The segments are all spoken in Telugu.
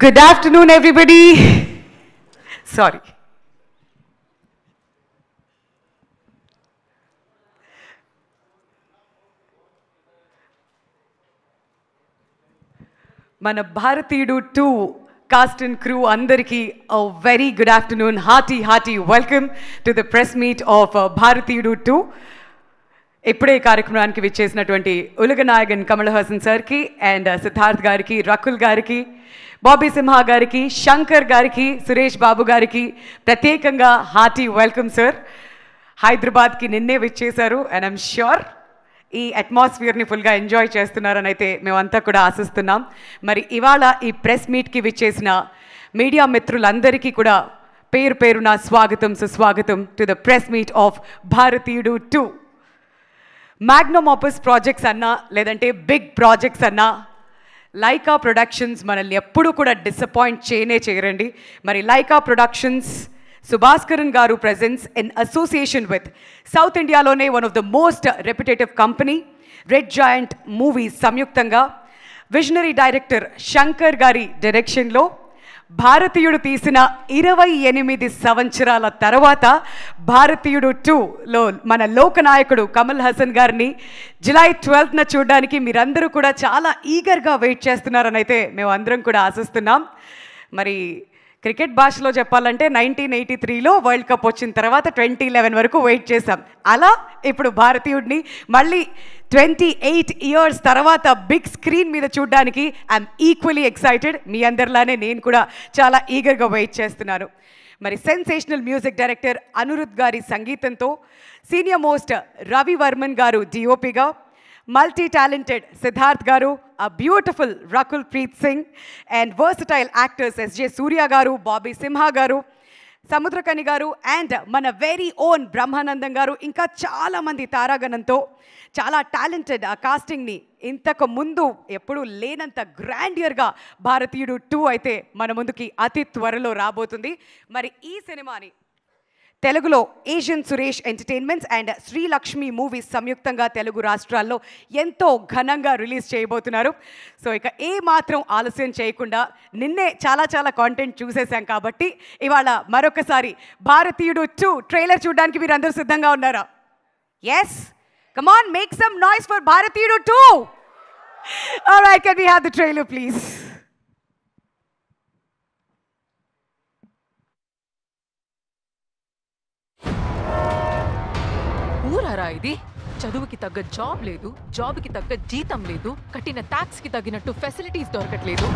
Good afternoon, everybody. Sorry. మన భారతీయుడు 2 cast and crew అందరికీ a very good afternoon, hearty welcome to the press meet of భారతీయుడు 2. ఇప్పుడే కార్యక్రమానికి విచ్చేసినటువంటి ఉలగనాయగన్ కమల్ హాసన్ సార్కి అండ్ సిద్ధార్థ్ గారికి, రకుల్ గారికి, బాబీ సింహా గారికి, శంకర్ గారికి, సురేష్ బాబు గారికి ప్రత్యేకంగా హార్టీ వెల్కమ్ సార్. హైదరాబాద్కి నిన్నే విచ్చేశారు అండ్ ఐమ్ ష్యూర్ ఈ అట్మాస్ఫియర్ని ఫుల్గా ఎంజాయ్ చేస్తున్నారని అయితే మేమంతా కూడా ఆశిస్తున్నాం. మరి ఇవాళ ఈ ప్రెస్ మీట్కి విచ్చేసిన మీడియా మిత్రులందరికీ కూడా పేరు పేరున స్వాగతం, సుస్వాగతం to the press meet of భారతీయుడు 2. మ్యాగ్నమ్ ఆపస్ ప్రాజెక్ట్స్ అన్నా లేదంటే బిగ్ ప్రాజెక్ట్స్ అన్నా లైకా ప్రొడక్షన్స్ మనల్ని ఎప్పుడూ కూడా డిసప్పాయింట్ చేయరండి. మరి లైకా ప్రొడక్షన్స్ సుభాస్కరన్ గారు presence in association with south ఇండియాలోనే one of the most reputative company red giant movies సంయుక్తంగా విజనరీ డైరెక్టర్ శంకర్ గారి డైరెక్షన్లో భారతీయుడు తీసిన 28 సంవత్సరాల తర్వాత భారతీయుడు 2లో మన లోకనాయకుడు కమల్ హాసన్ గారిని జూలై 12న చూడడానికి మీరందరూ కూడా చాలా ఈగర్గా వెయిట్ చేస్తున్నారని అయితే మేము అందరం కూడా ఆశిస్తున్నాం. మరి క్రికెట్ భాషలో చెప్పాలంటే 1983లో వరల్డ్ కప్ వచ్చిన తర్వాత 2011 వరకు వెయిట్ చేశాం. అలా ఇప్పుడు భారతీయుడిని మళ్ళీ 28 ఇయర్స్ తర్వాత బిగ్ స్క్రీన్ మీద చూడడానికి ఐఎమ్ ఈక్వలీ ఎక్సైటెడ్. మీ అందరిలానే నేను కూడా చాలా ఈగర్గా వెయిట్ చేస్తున్నాను. మరి సెన్సేషనల్ మ్యూజిక్ డైరెక్టర్ అనిరుద్ గారి సంగీతంతో సీనియర్ మోస్ట్ రవి వర్మన్ గారు డిఓపిగా, మల్టీ టాలెంటెడ్ సిద్ధార్థ్ గారు, a beautiful Rakul Preet Singh and versatile actors S J Suryah గారు, బాబీ సింహా గారు, సముద్రకని గారు అండ్ మన వెరీ ఓన్ బ్రహ్మానందం గారు, ఇంకా చాలామంది తారాగణంతో చాలా టాలెంటెడ్ ఆ కాస్టింగ్ని ఇంతకు ముందు ఎప్పుడూ లేనంత గ్రాండియర్గా భారతీయుడు 2 అయితే మన ముందుకి అతి త్వరలో రాబోతుంది. మరి ఈ సినిమాని తెలుగులో Asian Suresh entertainments and Srilakshmi movies సంయుక్తంగా తెలుగు రాష్ట్రాల్లో ఎంతో ఘనంగా రిలీజ్ చేయబోతున్నారు. సో ఇక ఏ మాత్రం ఆలస్యం చేయకుండా నిన్నే చాలా కాంటెంట్ చూసేసాం కాబట్టి ఇవాళ మరొకసారి భారతీయుడు 2 ట్రైలర్ చూడడానికి మీరు అందరూ సిద్ధంగా ఉన్నారా? Yes, come on, make some noise for Bharateeyudu 2. Alright, can we have the trailer please? ఊరారా ఇది? చదువుకి తగ్గ జాబ్ లేదు, జాబ్కి తగ్గ జీతం లేదు, కట్టిన ట్యాక్స్కి తగినట్టు ఫెసిలిటీస్ దొరకట్లేదు.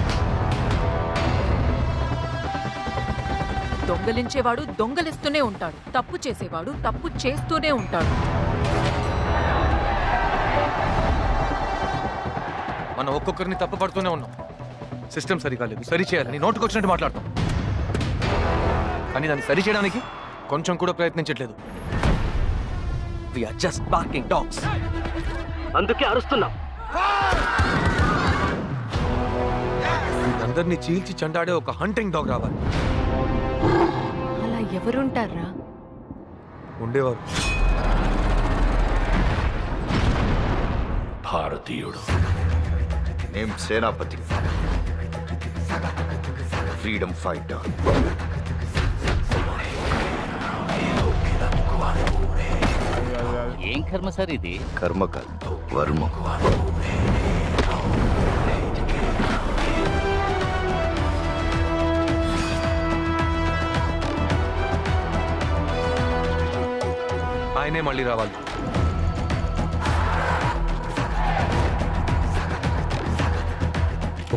దొంగలించేవాడు దొంగలిస్తూనే ఉంటాడు, తప్పు చేసేవాడు తప్పు చేస్తూనే ఉంటాడు. మనం ఒక్కొక్కరిని తప్పు పడుతూనే ఉన్నాం. సిస్టమ్ సరిగా లేదు, సరి చేయాలని నోటుకు వచ్చినట్టు మాట్లాడతాం, కానీ దాన్ని సరి చేయడానికి కొంచెం కూడా ప్రయత్నించట్లేదు. We are just barking dogs. అందుకే అరుస్తున్నాం. అందరినీ చీల్చి చండాడే ఒక హంటింగ్ డాగ్ రావాలి. అలా ఎవరుంటారా? ఉండేవారు. భారతీయుడు నేమ్ సేనాపతి, ఫ్రీడమ్ ఫైటర్. ఏం కర్మ సార్ ఇది? కర్మ కాదు, వర్మ. ఆయనే మళ్ళీ రావాలి.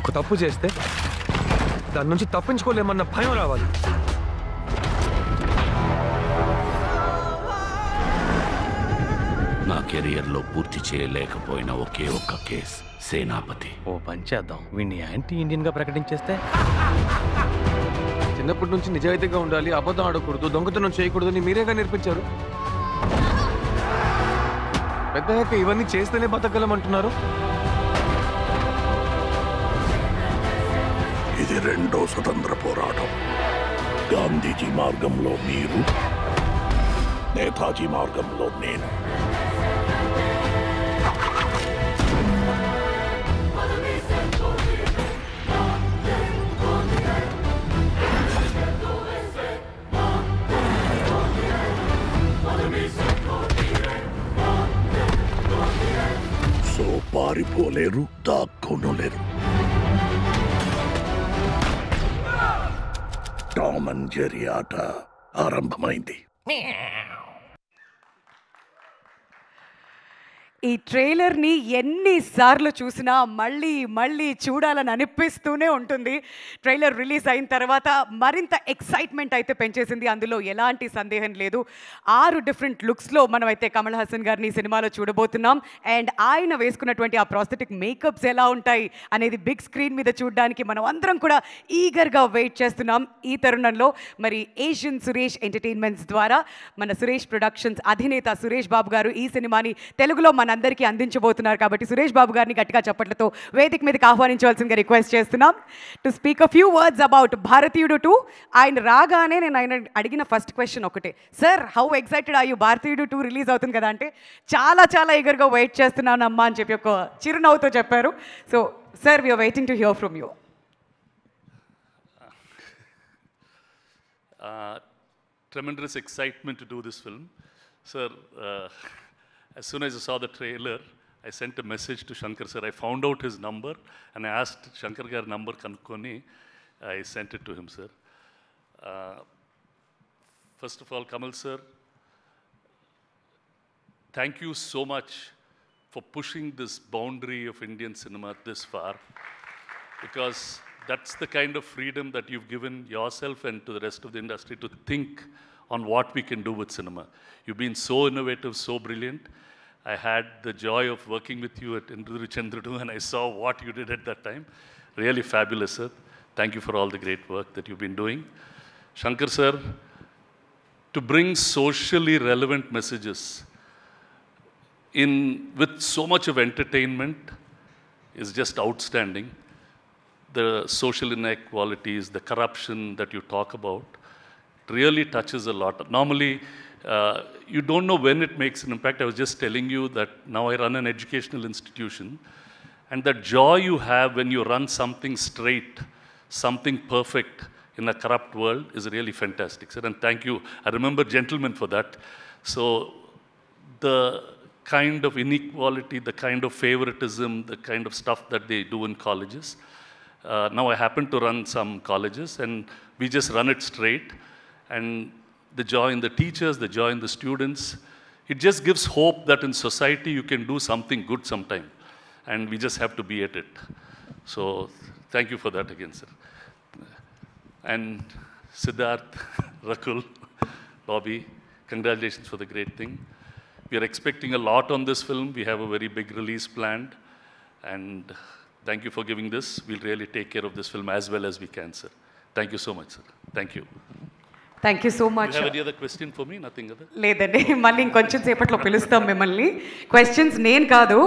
ఒక తప్పు చేస్తే దాని నుంచి తప్పించుకోలేమన్న భయం రావాలి. నా కెరియర్లో పూర్తి చేయలేకపోయిన ఒకే ఒక్క కేస్ సేనాపతి. ఓ పని చేద్దాం, వీడిని యాంటీ ఇండియన్గా ప్రకటించేస్తే. చిన్నప్పటి నుంచి నిజాయితీగా ఉండాలి, అబద్ధం ఆడకూడదు, దొంగతనం చేయకూడదు అని మీరేగా నేర్పించారు. పెద్దయ్యాక ఇవన్నీ చేస్తేనే బతకగలమంటున్నారు. ఇది రెండో స్వతంత్ర పోరాటం. గాంధీజీ మార్గంలో మీరు, నేతాజీ మార్గంలో నేను. పారిపోలేరు, దాక్కోనలేరు. టామ్ అండ్ జెర్రీ ఆట ఆరంభమైంది. ఈ ట్రైలర్ని ఎన్నిసార్లు చూసినా మళ్ళీ మళ్ళీ చూడాలని అనిపిస్తూనే ఉంటుంది. ట్రైలర్ రిలీజ్ అయిన తర్వాత మరింత ఎక్సైట్మెంట్ అయితే పెంచేసింది, అందులో ఎలాంటి సందేహం లేదు. 6 డిఫరెంట్ లుక్స్లో మనమైతే కమల్ హాసన్ గారిని ఈ సినిమాలో చూడబోతున్నాం. అండ్ ఆయన వేసుకున్నటువంటి ఆ ప్రాస్థెటిక్ మేకప్స్ ఎలా ఉంటాయి అనేది బిగ్ స్క్రీన్ మీద చూడడానికి మనం అందరం కూడా ఈగర్గా వెయిట్ చేస్తున్నాం. ఈ తరుణంలో మరి ఏషియన్ సురేష్ ఎంటర్టైన్మెంట్స్ ద్వారా మన సురేష్ ప్రొడక్షన్స్ అధినేత సురేష్ బాబు గారు ఈ సినిమాని తెలుగులో అందరికీ అందించబోతున్నారు. కాబట్టి సురేష్ బాబు గారిని గట్టిగా చప్పట్లతో వేదిక మీదకి ఆహ్వానించవలసిందిగా రిక్వెస్ట్ చేస్తున్నాం to speak a few words about Bharateeyudu 2. ఆయన రాగానే నేను ఆయన అడిగిన ఫస్ట్ క్వశ్చన్ ఒకటే, sir how excited are you? Bharateeyudu 2 release అవుతుంది కదా అంటే చాలా చాలా ఈగర్గా వెయిట్ చేస్తున్నాను అమ్మా అని చెప్పి ఒక చిరునవ్వుతో చెప్పారు. So sir, we are waiting to hear from you. Tremendous excitement to do this film. Sir, as soon as I saw the trailer, I sent a message to Shankar sir. I found out his number and I asked Shankar gar number kanukkoni. I sent it to him, sir. First of all, Kamal sir, thank you so much for pushing this boundary of Indian cinema this far, because that's the kind of freedom that you've given yourself and to the rest of the industry to think on what we can do with cinema. You've been so innovative, so brilliant. I had the joy of working with you at Indru Chandrudu, and I saw what you did at that time. Really fabulous, sir. Thank you for all the great work that you've been doing. Shankar sir, to bring socially relevant messages with so much of entertainment is just outstanding. The social inequalities, the corruption that you talk about, really touches a lot. Normally, you don't know when it makes an impact. I was just telling you that now I run an educational institution, and the joy you have when you run something straight, something perfect in a corrupt world is really fantastic, sir. And thank you. I remember gentlemen for that. So the kind of inequality, the kind of favoritism, the kind of stuff that they do in colleges. Now I happen to run some colleges, and we just run it straight. And the joy in the teachers, the joy in the students, it just gives hope that in society you can do something good sometime. And we just have to be at it. So thank you for that again, sir. And Siddharth, Rakul, Bobby, congratulations for the great thing. We are expecting a lot on this film. We have a very big release planned. And thank you for giving this. We'll really take care of this film as well as we can, sir. Thank you so much, sir. Thank you. Thank you so much. You have any other question for me? Nothing other? లేదండి, మళ్ళీ ఇంకొంచెం సేపట్లో పిలుస్తాం మిమ్మల్ని. క్వశ్చన్స్ నేను కాదు,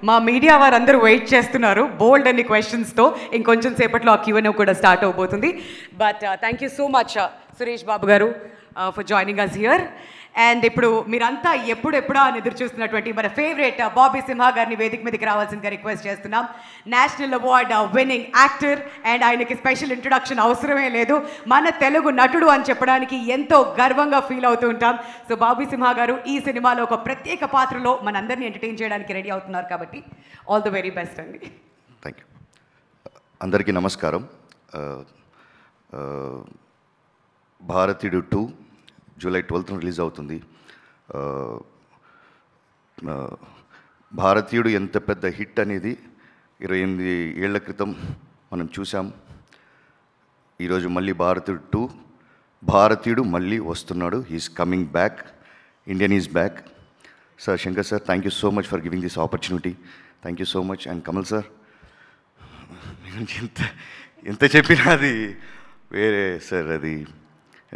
మా మీడియా వారందరూ వెయిట్ చేస్తున్నారు బోల్డ్ అన్ని క్వశ్చన్స్తో. ఇంకొంచెం సేపట్లో ఆ Q&A కూడా స్టార్ట్ అవబోతుంది. But thank you so much Suresh Babu గారు for joining us here. And ఇప్పుడు మీరంతా ఎప్పుడెప్పుడా అని ఎదురు చూస్తున్నటువంటి మన ఫేవరెట్ బాబీ సింహా గారిని వేదిక మీదకి రావాల్సిందిగా రిక్వెస్ట్ చేస్తున్నాం. National award winning actor, and ఆయనకి స్పెషల్ ఇంట్రొడక్షన్ అవసరమే లేదు. మన తెలుగు నటుడు అని చెప్పడానికి ఎంతో గర్వంగా ఫీల్ అవుతూ ఉంటాం. సో బాబీ సింహా గారు ఈ సినిమాలో ఒక ప్రత్యేక పాత్రలో మనందరినీ ఎంటర్టైన్ చేయడానికి రెడీ అవుతున్నారు కాబట్టి ఆల్ ది వెరీ బెస్ట్ అండి. Thank you. అందరికీ నమస్కారం. భారతీయుడు 2 జూలై 12th రిలీజ్ అవుతుంది. భారతీయుడు ఎంత పెద్ద హిట్ అనేది 28 ఏళ్ల క్రితం మనం చూసాం. ఈరోజు మళ్ళీ భారతీయుడు మళ్ళీ వస్తున్నాడు. He is coming back. Indian is back. Sir, Shankar sir, thank you so much for giving this opportunity. Thank you so much. And Kamal sir, ఎంత చెప్పినా అది వేరే సార్. అది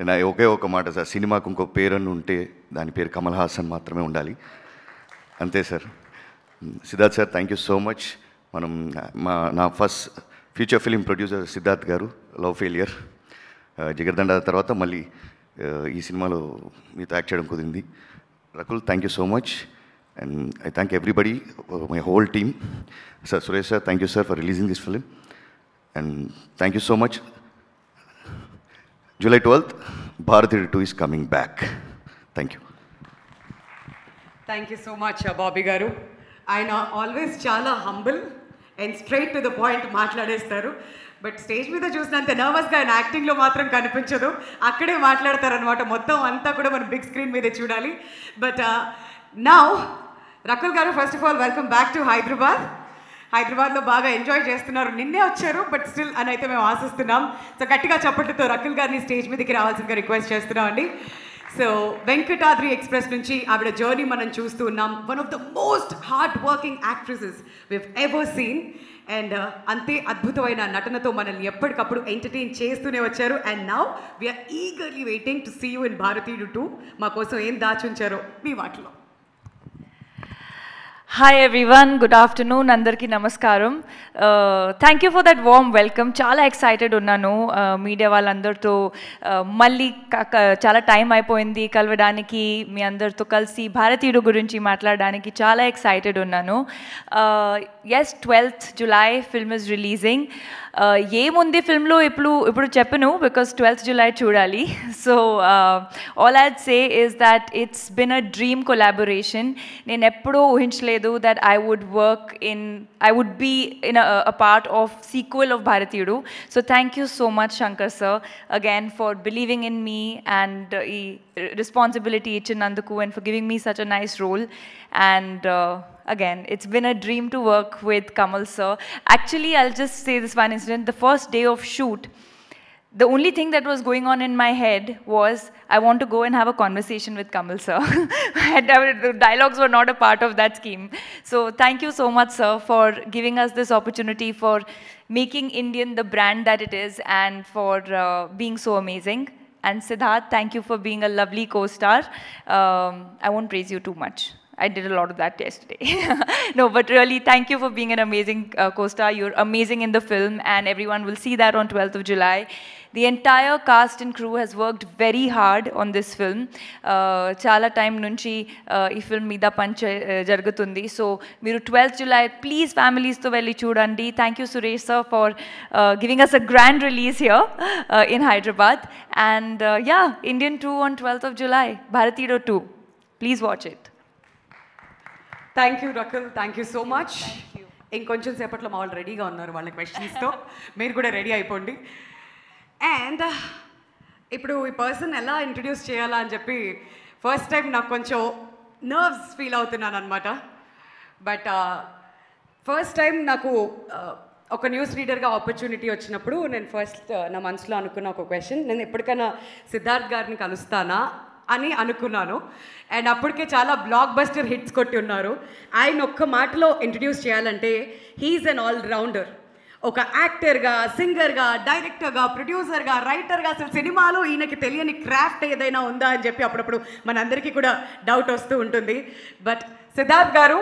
నా ఒకే ఒక మాట సార్, సినిమాకు ఇంకో పేరని ఉంటే దాని పేరు కమల్ హాసన్ మాత్రమే ఉండాలి, అంతే sir. Siddharth sir, thank you so much. మనం నా first future film producer Siddharth గారు, లవ్ ఫెయిలియర్, జిగర్దండ తర్వాత మళ్ళీ ఈ సినిమాలో మీతో యాక్ట్ చేయడం కుదిరింది. Rakul, thank you so much. And I thank everybody, my whole team. Sir, Suresh sir, thank you sir for releasing this film. And thank you so much. July 12th, Bharatiyudu 2 is coming back. Thank you. Thank you so much Bobby గారు. ఆయన ఆల్వేస్ చాలా humble and straight to the point మాట్లాడేస్తారు. బట్ స్టేజ్ మీద చూసినంత నర్వస్గా ఆయన యాక్టింగ్లో మాత్రం కనిపించదు, అక్కడే మాట్లాడతారనమాట. మొత్తం అంతా కూడా మనం బిగ్ స్క్రీన్ మీదే చూడాలి. బట్ నౌ రకుల్ గారు, first of all welcome back to హైదరాబాద్లో బాగా ఎంజాయ్ చేస్తున్నారు. నిన్నే వచ్చారు బట్ స్టిల్ అని అయితే మేము ఆశిస్తున్నాం. సో గట్టిగా చప్పట్లతో రకుల్ గారిని స్టేజ్ మీదకి రావాల్సిందిగా రిక్వెస్ట్ చేస్తున్నాం అండి. సో వెంకటాద్రి ఎక్స్ప్రెస్ నుంచి ఆవిడ జర్నీ మనం చూస్తూ ఉన్నాం. One of the most hard working actresses we've ever seen. అండ్ అంతే అద్భుతమైన నటనతో మనల్ని ఎప్పటికప్పుడు ఎంటర్టైన్ చేస్తూనే వచ్చారు. And now we are eagerly waiting to see you in Bharateeyudu 2. మా కోసం ఏం దాచుంచారో మీ వాటిలో. Hi everyone, good afternoon, andarki namaskaram. Thank you for that warm welcome. Chala excited unnanu media vallandartho malli chala time ayipoyindi kalvadaniki mi andartho kalsi bharatiyudu gurinchi maatladaniki chala excited unnanu. Yes, 12th July film is releasing. ఏముంది ఫిల్మ్లో ఇప్పుడు చెప్పను బికాస్ 12th July చూడాలి. So all I'd say is that it's been a dream collaboration. నేను ఎప్పుడూ ఊహించలేదు that I would be in a part of sequel of Bharateeyudu. So thank you so much Shankar sir again for believing in me and ఈ రెస్పాన్సిబిలిటీ ఇచ్చినందుకు and for giving me such a nice role. And again, it's been a dream to work with Kamal sir. Actually, I'll just say this one incident. The first day of shoot, the only thing that was going on in my head was I want to go and have a conversation with Kamal sir. The dialogues were not a part of that scheme. So thank you so much sir for giving us this opportunity, for making Indian the brand that it is, and for being so amazing. And Siddharth, thank you for being a lovely co-star. I won't praise you too much. I did a lot of that yesterday. No, but really, thank you for being an amazing co-star. You're amazing in the film, and everyone will see that on 12th of July. The entire cast and crew has worked very hard on this film. Chala time nunchi ee film mida punch jargutundi. So, meeru 12th July, please families to velli chudandi. Thank you Suresh sir for giving us a grand release here in Hyderabad. And yeah, Indian 2 on 12th of July, Bharatiyudu 2. Please watch it. Thank you Rakul, thank you so much. ఇంకొంచెం సేపట్లో మా వాళ్ళు రెడీగా ఉన్నారు వాళ్ళ క్వశ్చన్స్తో. మీరు కూడా రెడీ అయిపోండి. అండ్ ఇప్పుడు ఈ పర్సన్ ఎలా ఇంట్రడ్యూస్ చేయాలా అని చెప్పి ఫస్ట్ టైం నాకు కొంచెం నర్వ్స్ ఫీల్ అవుతున్నాను అనమాట. బట్ ఫస్ట్ టైం నాకు ఒక న్యూస్ రీడర్గా ఆపర్చునిటీ వచ్చినప్పుడు నేను ఫస్ట్ నా మనసులో అనుకున్న ఒక క్వశ్చన్, నేను ఎప్పటికైనా సిద్ధార్థ్ గారిని కలుస్తానా అని అనుకున్నాను. అండ్ అప్పటికే చాలా బ్లాక్ బస్టర్ హిట్స్ కొట్టి ఉన్నారు. ఆయన ఒక్క మాటలో ఇంట్రడ్యూస్ చేయాలంటే హీఈస్ అన్ ఆల్ రౌండర్. ఒక యాక్టర్గా, సింగర్గా, డైరెక్టర్గా, ప్రొడ్యూసర్గా, రైటర్గా, అసలు సినిమాలో ఈయనకి తెలియని క్రాఫ్ట్ ఏదైనా ఉందా అని చెప్పి అప్పుడప్పుడు మనందరికీ కూడా డౌట్ వస్తూ ఉంటుంది. బట్ సిద్ధార్థ్ గారు,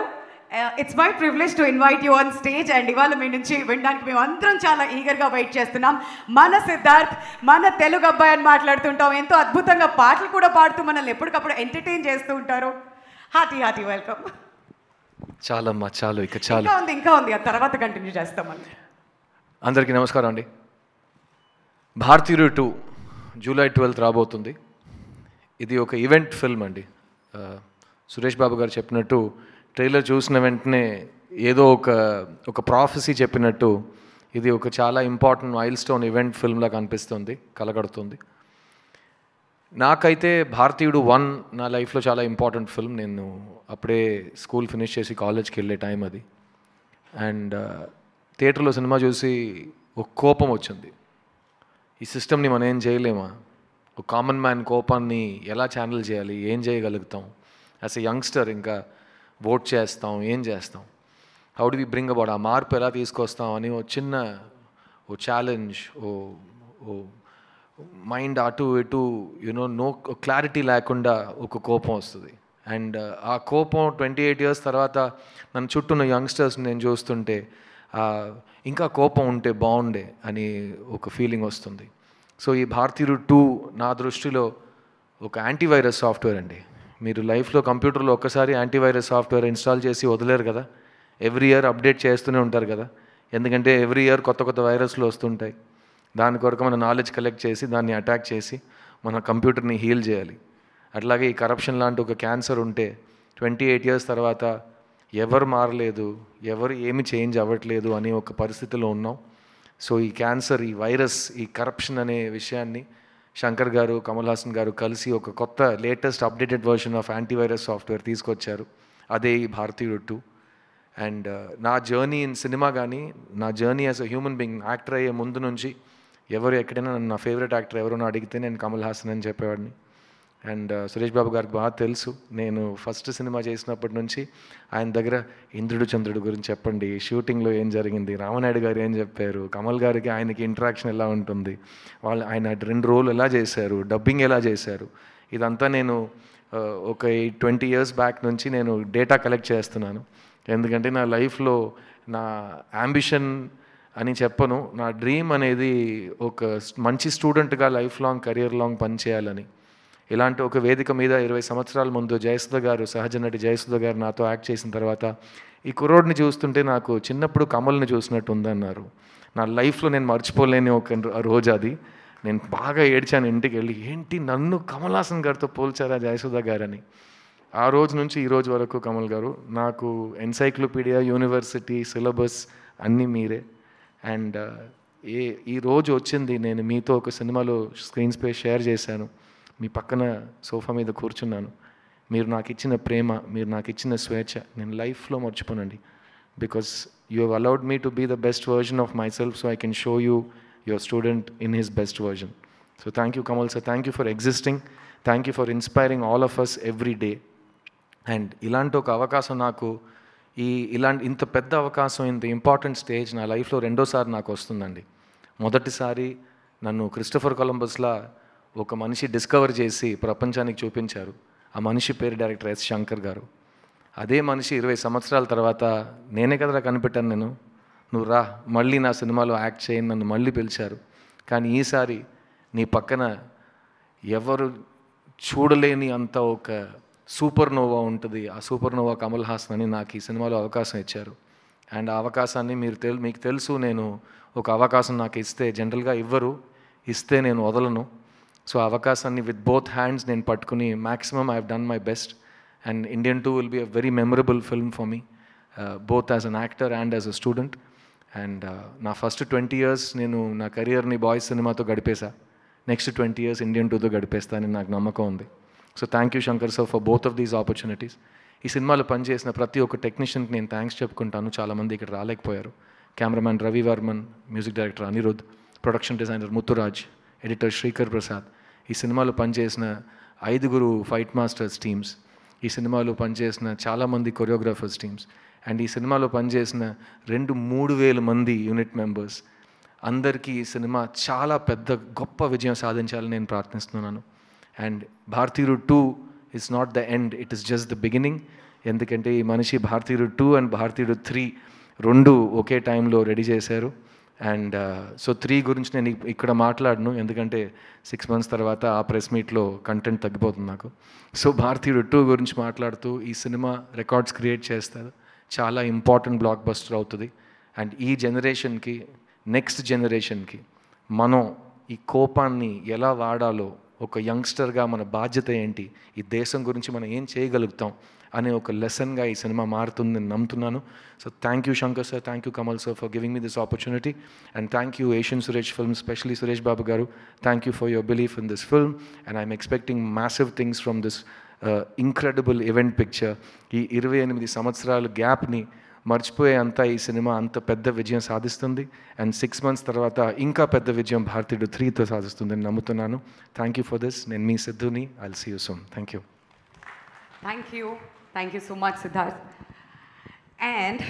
it's my privilege to invite you on stage. And ఇవాళ మీ నుంచి వినడానికి మేము అందరం చాలా ఈగర్గా వెయిట్ చేస్తున్నాం. మన సిద్ధార్థ్ మన తెలుగు అబ్బాయి అని మాట్లాడుతుంటాం, ఎంతో అద్భుతంగా పాటలు కూడా పాడుతూ మనల్ని ఎప్పటికప్పుడు ఎంటర్టైన్ చేస్తూ ఉంటారు. Hearty welcome. చాలమ్మా చాలు, ఇక చాలు. ఇంకా ఉంది, ఆ తర్వాత కంటిన్యూ చేస్తామండి. అందరికీ నమస్కారం అండి. భారతీయుడు 2 July 12th రాబోతుంది. ఇది ఒక ఈవెంట్ ఫిల్మ్ అండి. సురేష్ బాబు గారు చెప్పినట్టు ట్రైలర్ చూసిన వెంటనే ఏదో ఒక ప్రాఫెసీ చెప్పినట్టు ఇది ఒక చాలా ఇంపార్టెంట్ మైల్ స్టోన్ ఈవెంట్ ఫిల్మ్లా కనిపిస్తుంది, కలగడుతుంది. నాకైతే భారతీయుడు 1 నా లైఫ్లో చాలా ఇంపార్టెంట్ ఫిల్మ్. నేను అప్పుడే స్కూల్ ఫినిష్ చేసి కాలేజ్కి వెళ్ళే టైం అది. అండ్ థియేటర్లో సినిమా చూసి ఒక కోపం వచ్చింది. ఈ సిస్టమ్ని మనం ఏం చేయలేమా? ఒక కామన్ మ్యాన్ కోపాన్ని ఎలా ఛానల్ చేయాలి, ఏం చేయగలుగుతాం? యాజ్ ఎ యంగ్స్టర్ ఇంకా ఓట్ చేస్తాం, ఏం చేస్తాం? How do we bring about ఆ మార్పు ఎలా తీసుకొస్తాం అని ఓ చిన్న ఛాలెంజ్, ఓ మైండ్ అటు ఇటు నో క్లారిటీ లేకుండా ఒక కోపం వస్తుంది. అండ్ ఆ కోపం 28 years తర్వాత నన్ను చుట్టూన్న యంగ్స్టర్స్ నేను చూస్తుంటే ఇంకా కోపం ఉంటే బాగుండే అని ఒక ఫీలింగ్ వస్తుంది. సో ఈ భారతీయుడు 2 నా దృష్టిలో ఒక యాంటీవైరస్ సాఫ్ట్వేర్ అండి. మీరు లైఫ్లో కంప్యూటర్లో ఒక్కసారి యాంటీవైరస్ సాఫ్ట్వేర్ ఇన్స్టాల్ చేసి వదిలేరు కదా, ఎవ్రీ ఇయర్ అప్డేట్ చేస్తూనే ఉంటారు కదా. ఎందుకంటే ఎవ్రీ ఇయర్ కొత్త వైరస్లు వస్తుంటాయి. దాని కొరకు మన నాలెడ్జ్ కలెక్ట్ చేసి దాన్ని అటాక్ చేసి మన కంప్యూటర్ని హీల్ చేయాలి. అట్లాగే ఈ కరప్షన్ లాంటి ఒక క్యాన్సర్ ఉంటే 28 years తర్వాత ఎవరు మారలేదు, ఎవరు ఏమి చేంజ్ అవ్వట్లేదు అనే ఒక పరిస్థితిలో ఉన్నాం. సో ఈ క్యాన్సర్, ఈ వైరస్, ఈ కరప్షన్ అనే విషయాన్ని శంకర్ గారు, కమల్ హాసన్ గారు కలిసి ఒక కొత్త latest updated version of antivirus software తీసుకొచ్చారు. అదే ఈ భారతీయుడు 2. అండ్ నా జర్నీ ఇన్ సినిమా కానీ, నా journey as a human being, actor అయ్యే ముందు నుంచి ఎవరు ఎక్కడైనా నా ఫేవరెట్ యాక్టర్ ఎవరైనా అడిగితే నేను కమల్ హాసన్ అని చెప్పేవాడిని. అండ్ సురేష్ బాబు గారికి బాగా తెలుసు, నేను ఫస్ట్ సినిమా చేసినప్పటి నుంచి ఆయన దగ్గర ఇంద్రుడు చంద్రుడు గురించి చెప్పండి, షూటింగ్లో ఏం జరిగింది, రామనాయుడు గారు ఏం చెప్పారు, కమల్ గారికి ఆయనకి ఇంటరాక్షన్ ఎలా ఉంటుంది, ఆయన 2 రోల్ ఎలా చేశారు, డబ్బింగ్ ఎలా చేశారు, ఇదంతా నేను ఒక 20 years బ్యాక్ నుంచి నేను డేటా కలెక్ట్ చేస్తున్నాను. ఎందుకంటే నా లైఫ్లో నా యాంబిషన్ అని చెప్పను, నా డ్రీమ్ అనేది ఒక మంచి స్టూడెంట్గా లైఫ్ లాంగ్, కెరియర్ లాంగ్ పనిచేయాలని. ఇలాంటి ఒక వేదిక మీద 20 సంవత్సరాల ముందు జయసుధ గారు, సహజ నటి జయసుధ గారు నాతో యాక్ట్ చేసిన తర్వాత ఈ కుర్రోడ్ని చూస్తుంటే నాకు చిన్నప్పుడు కమల్ని చూసినట్టు ఉందన్నారు. నా లైఫ్లో నేను మర్చిపోలేని ఒక రోజు అది. నేను బాగా ఏడ్చాను ఇంటికి వెళ్ళి, ఏంటి నన్ను కమల్ హాసన్ గారితో పోల్చారా జయసుధ గారని. ఆ రోజు నుంచి ఈ రోజు వరకు కమల్ గారు నాకు ఎన్సైక్లోపీడియా, యూనివర్సిటీ, సిలబస్ అన్నీ మీరే. అండ్ ఈ రోజు వచ్చింది, నేను మీతో ఒక సినిమాలో స్క్రీన్ స్పేస్ షేర్ చేశాను, మీ పక్కన సోఫా మీద కూర్చున్నాను. మీరు నాకు ఇచ్చిన ప్రేమ, మీరు నాకు ఇచ్చిన స్వేచ్ఛ నేను లైఫ్లో మర్చిపోనండి. Because you have allowed me to be the best version of my self, so I can show you your student in his best version. So thank you Kamal sir, thank you for existing, thank you for inspiring all of us every day. And ఇలాంటి ఒక అవకాశం నాకు, ఇంత పెద్ద అవకాశం, ఇంత ఇంపార్టెంట్ స్టేజ్ నా లైఫ్లో 2సారి నాకు వస్తుందండి. మొదటిసారి నన్ను క్రిస్టఫర్ కొలంబస్లా ఒక మనిషి డిస్కవర్ చేసి ప్రపంచానికి చూపించారు. ఆ మనిషి పేరు డైరెక్టర్ ఎస్ శంకర్ గారు. అదే మనిషి 20 సంవత్సరాల తర్వాత నేనే కదరా కనిపెట్టాను, నువ్వు రా మళ్ళీ నా సినిమాలో యాక్ట్ చేయని నన్ను మళ్ళీ పిలిచారు. కానీ ఈసారి నీ పక్కన ఎవరు చూడలేని అంత ఒక సూపర్ నోవా ఉంటుంది, ఆ సూపర్ నోవా కమల్ హాసన్ అని నాకు ఈ సినిమాలో అవకాశం ఇచ్చారు. అండ్ ఆ అవకాశాన్ని మీకు తెలుసు, నేను ఒక అవకాశం నాకు ఇస్తే జనరల్గా ఇవ్వరు, ఇస్తే నేను వదలను. సో ఆ అవకాశాన్ని విత్ బోత్ హ్యాండ్స్ నేను పట్టుకుని maximum I have done my best. And Indian 2 will be a very memorable film for me, both as an actor and as a student. And నా ఫస్ట్ 20 years నేను నా కెరియర్ని బాయ్స్ సినిమాతో గడిపేశా. నెక్స్ట్ 20 years ఇండియన్ 2తో గడిపేస్తానని నాకు నమ్మకం ఉంది. So thank you Shankar sir for both of these opportunities. ఈ సినిమాలో పనిచేసిన ప్రతి ఒక్క టెక్నీషియన్కి నేను థ్యాంక్స్ చెప్పుకుంటాను. చాలామంది ఇక్కడ రాలేకపోయారు. Cameraman Ravi Varman, music director Anirudh, production designer Muthuraj, editor Sreekar Prasad, ఈ సినిమాలో పనిచేసిన 5 ఫైట్ మాస్టర్స్ టీమ్స్, ఈ సినిమాలో పనిచేసిన చాలామంది కొరియోగ్రాఫర్స్ టీమ్స్, అండ్ ఈ సినిమాలో పనిచేసిన 2-3 వేల మంది యూనిట్ మెంబర్స్ అందరికీ ఈ సినిమా చాలా పెద్ద గొప్ప విజయం సాధించాలని నేను ప్రార్థిస్తున్నాను. అండ్ భారతీయుడు 2 is not the end, it is just the beginning. ఎందుకంటే ఈ మనిషి భారతీయుడు 2 అండ్ భారతీయుడు 3 2 ఒకే టైంలో రెడీ చేశారు. అండ్ సో 3 గురించి నేను ఇక్కడ మాట్లాడను, ఎందుకంటే 6 months తర్వాత ఆ ప్రెస్ మీట్లో కంటెంట్ తగ్గిపోతుంది నాకు. సో భారతీయుడు 2 గురించి మాట్లాడుతూ ఈ సినిమా రికార్డ్స్ క్రియేట్ చేస్తారు, చాలా ఇంపార్టెంట్ బ్లాక్ బస్టర్ అవుతుంది. అండ్ ఈ జనరేషన్కి, నెక్స్ట్ జనరేషన్కి మనం ఈ కోపాన్ని ఎలా వాడాలో, ఒక యంగ్స్టర్గా మన బాధ్యత ఏంటి, ఈ దేశం గురించి మనం ఏం చేయగలుగుతాం అనే ఒక లెసన్గా ఈ సినిమా మారుతుందని నేను నమ్ముతున్నాను. So thank you Shankar sir, thank you Kamal sir for giving me this opportunity. And thank you Asian Suresh film, specially Suresh Babu garu, thank you for your belief in this film. And I'm expecting massive things from this incredible event picture. ఈ 28 సంవత్సరాల గ్యాప్ని మర్చిపోయే అంతా ఈ సినిమా అంత పెద్ద విజయం సాధిస్తుంది. అండ్ 6 months తర్వాత ఇంకా పెద్ద విజయం భారతీయుడు 3తో సాధిస్తుందని నమ్ముతున్నాను. Thank you for this. నేను మీ సిద్ధుని. I'll see you soon. Thank you. Thank you so much Siddharth. And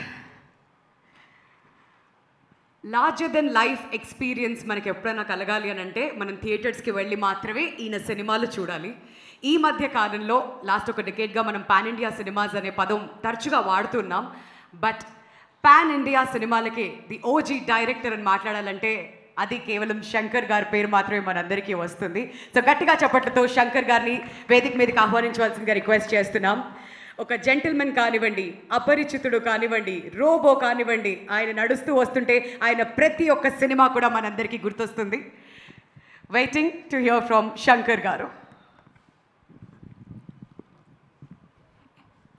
larger than life experience మనకి ఎప్పుడైనా కలగాలి అని అంటే మనం థియేటర్స్కి వెళ్ళి మాత్రమే ఈయన సినిమాలు చూడాలి. ఈ మధ్య కాలంలో లాస్ట్ ఒక డెకేడ్గా మనం పాన్ ఇండియా సినిమాస్ అనే పదం తరచుగా వాడుతున్నాం. బట్ పాన్ ఇండియా సినిమాలకి ది ఓజీ డైరెక్టర్ అని మాట్లాడాలంటే అది కేవలం శంకర్ గారి పేరు మాత్రమే మనందరికీ వస్తుంది. సో గట్టిగా చప్పట్లతో శంకర్ గారిని వేదిక మీదకి ఆహ్వానించవలసిందిగా రిక్వెస్ట్ చేస్తున్నాం. ఒక జెంటిల్మెన్ కానివ్వండి, అపరిచితుడు కానివ్వండి, రోబో కానివ్వండి, ఆయన నడుస్తూ వస్తుంటే ఆయన ప్రతి ఒక్క సినిమా కూడా మనందరికీ గుర్తొస్తుంది. Waiting to hear from Shankar గారు.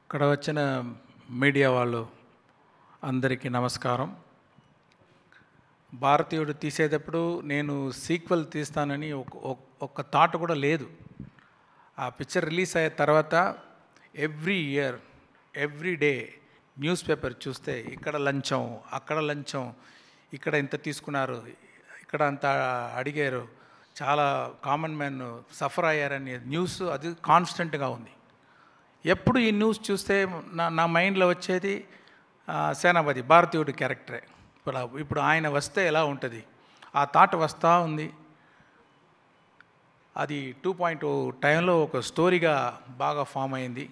ఇక్కడ వచ్చిన మీడియా వాళ్ళు అందరికీ నమస్కారం. భారతీయుడు తీసేటప్పుడు నేను సీక్వెల్ తీస్తానని ఒక థాట్ కూడా లేదు. ఆ పిక్చర్ రిలీజ్ అయిన తర్వాత every year every day news paper చూస్తే ఇక్కడ లంచం, అక్కడ లంచం, ఇక్కడ ఇంత తీసుకున్నారు, ఇక్కడ అంత అడిగారు, చాలా కామన్ మ్యాన్ సఫర్ అయ్యారని న్యూస్ అది కాన్స్టెంట్గా ఉంది. ఎప్పుడు ఈ న్యూస్ చూస్తే నా మైండ్లో వచ్చేది సేనాపతి భారతీయుడి క్యారెక్టరే. ఇప్పుడు ఆయన వస్తే ఎలా ఉంటుంది ఆ థాట్ వస్తూ ఉంది. అది 2.0 టైంలో ఒక స్టోరీగా బాగా ఫామ్ అయింది.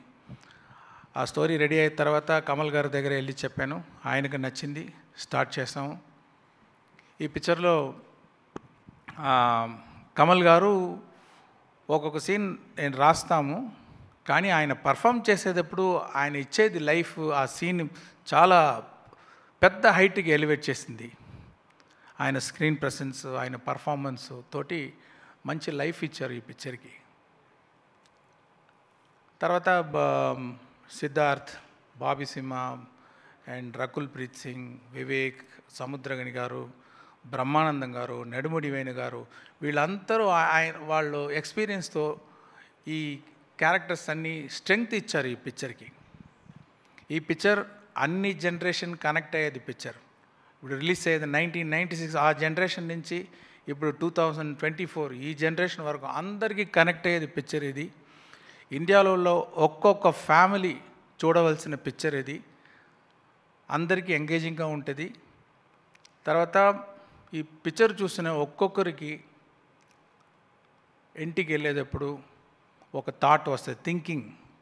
ఆ స్టోరీ రెడీ అయిన తర్వాత కమల్ గారి దగ్గర వెళ్ళి చెప్పాను, ఆయనకు నచ్చింది, స్టార్ట్ చేసాము. ఈ పిక్చర్లో కమల్ గారు ఒక్కొక్క సీన్ నేను రాస్తాము, కానీ ఆయన పర్ఫామ్ చేసేటప్పుడు ఆయన ఇచ్చేది లైఫ్, ఆ సీన్ చాలా పెద్ద హైట్కి ఎలివేట్ చేసింది. ఆయన స్క్రీన్ ప్రెసెన్స్, ఆయన పర్ఫార్మెన్స్ తోటి మంచి లైఫ్ ఇచ్చారు ఈ పిక్చర్కి. తర్వాత సిద్ధార్థ్, బాబీ సింహ అండ్ రకుల్ ప్రీత్ సింగ్, వివేక్, సముద్రగని గారు, బ్రహ్మానందం గారు, నెడుముడి వేణు గారు, వీళ్ళందరూ వాళ్ళు ఎక్స్పీరియన్స్తో ఈ క్యారెక్టర్స్ అన్నీ స్ట్రెంగ్త్ ఇచ్చారు ఈ పిక్చర్కి. ఈ పిక్చర్ అన్ని జనరేషన్ కనెక్ట్ అయ్యేది పిక్చర్. ఇప్పుడు రిలీజ్ అయ్యేది 1996, ఆ జనరేషన్ నుంచి ఇప్పుడు 2024 ఈ జనరేషన్ వరకు అందరికీ కనెక్ట్ అయ్యేది పిక్చర్ ఇది. ఇండియాలో ఒక్కొక్క ఫ్యామిలీ చూడవలసిన పిక్చర్ ఇది. అందరికీ ఎంగేజింగ్గా ఉంటుంది. తర్వాత ఈ పిక్చర్ చూసిన ఒక్కొక్కరికి ఇంటికి వెళ్ళేటప్పుడు ఒక థాట్ వస్తుంది,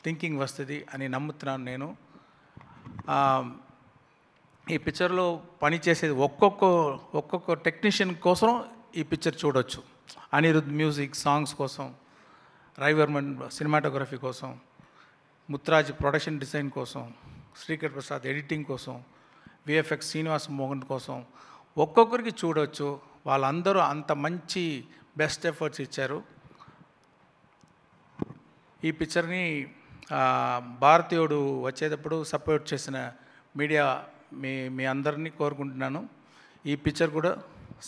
థింకింగ్ వస్తుంది అని నమ్ముతున్నాను నేను. ఈ పిక్చర్లో పనిచేసేది ఒక్కొక్క టెక్నీషియన్ కోసం ఈ పిక్చర్ చూడొచ్చు. అనిరుద్ మ్యూజిక్, సాంగ్స్ కోసం, రవివర్మన్ సినిమాటోగ్రఫీ కోసం, ముత్రాజ్ ప్రొడక్షన్ డిజైన్ కోసం, శ్రీకర్ ప్రసాద్ ఎడిటింగ్ కోసం, విఎఫ్ఎక్స్ శ్రీనివాస్ మోహన్ కోసం ఒక్కొక్కరికి చూడవచ్చు. వాళ్ళందరూ అంత మంచి బెస్ట్ ఎఫర్ట్స్ ఇచ్చారు. ఈ పిక్చర్ని భారతీయుడు వచ్చేటప్పుడు సపోర్ట్ చేసిన మీడియా మీ అందరినీ కోరుకుంటున్నాను, ఈ పిక్చర్ కూడా